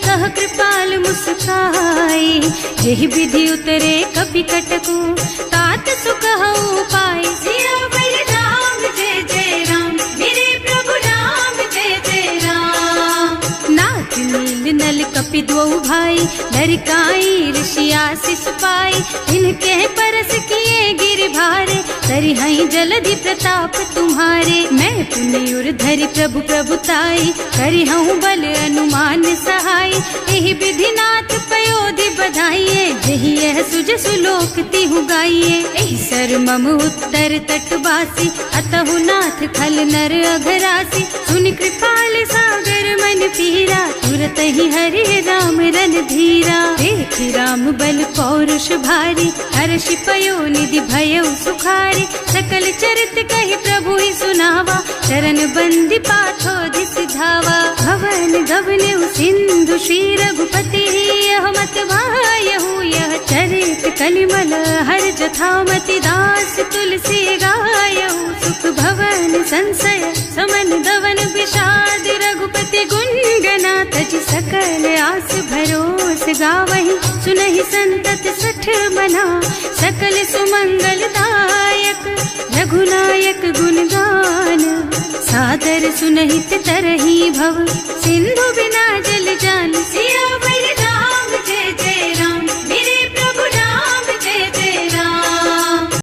कह कृपाल मुस्काई। यही विधि उतरे कपि कटकु, तात सुकहु पाई। सियावर राम जय जय राम, मेरे प्रभु राम जय जय राम। नाथ नील नल कपि द्वौ भाई, लरिकाई ऋषि आशीष पाई। इनके परस किए गिर भारे, तरिहै जलधि प्रताप तुम्हारे। मैं पुनि उर धरि प्रभु प्रभुताई, करिहूँ बल अनुमान सहाय। एहि विधि नाथ पयोधि बधाइए, जहि यह सुज सुलोक तिहु गाइए। एहि सर मम उत्तर तटवासी, अतहु नाथ खल नर अघरासी। सुनि कृपाल सागर मन पीरा, तुरत तही हरे राम रन धीरा। देखि राम बल पौरुष भारी, हर्षि पयो निधि भयउ सुखारी। सकल चरित कहि प्रभु ही सुनावा, चरण बंदी पाथो दिस धावा। भवन गबनेउ सिंधु श्री रघुपति, यह मत वायहु यह चरित कलिमल हर जथामति। दास तुलसी गायहु सुख भवन संशय समन दवन विषाद। रघुपति गुण गना तज सकल आस भरोस गावहि। सुनहि संतत सठ मना, सकल सुमंगल दायक। रघुनायक गुण गान, सादर सुनहित तरही भव। सिंधु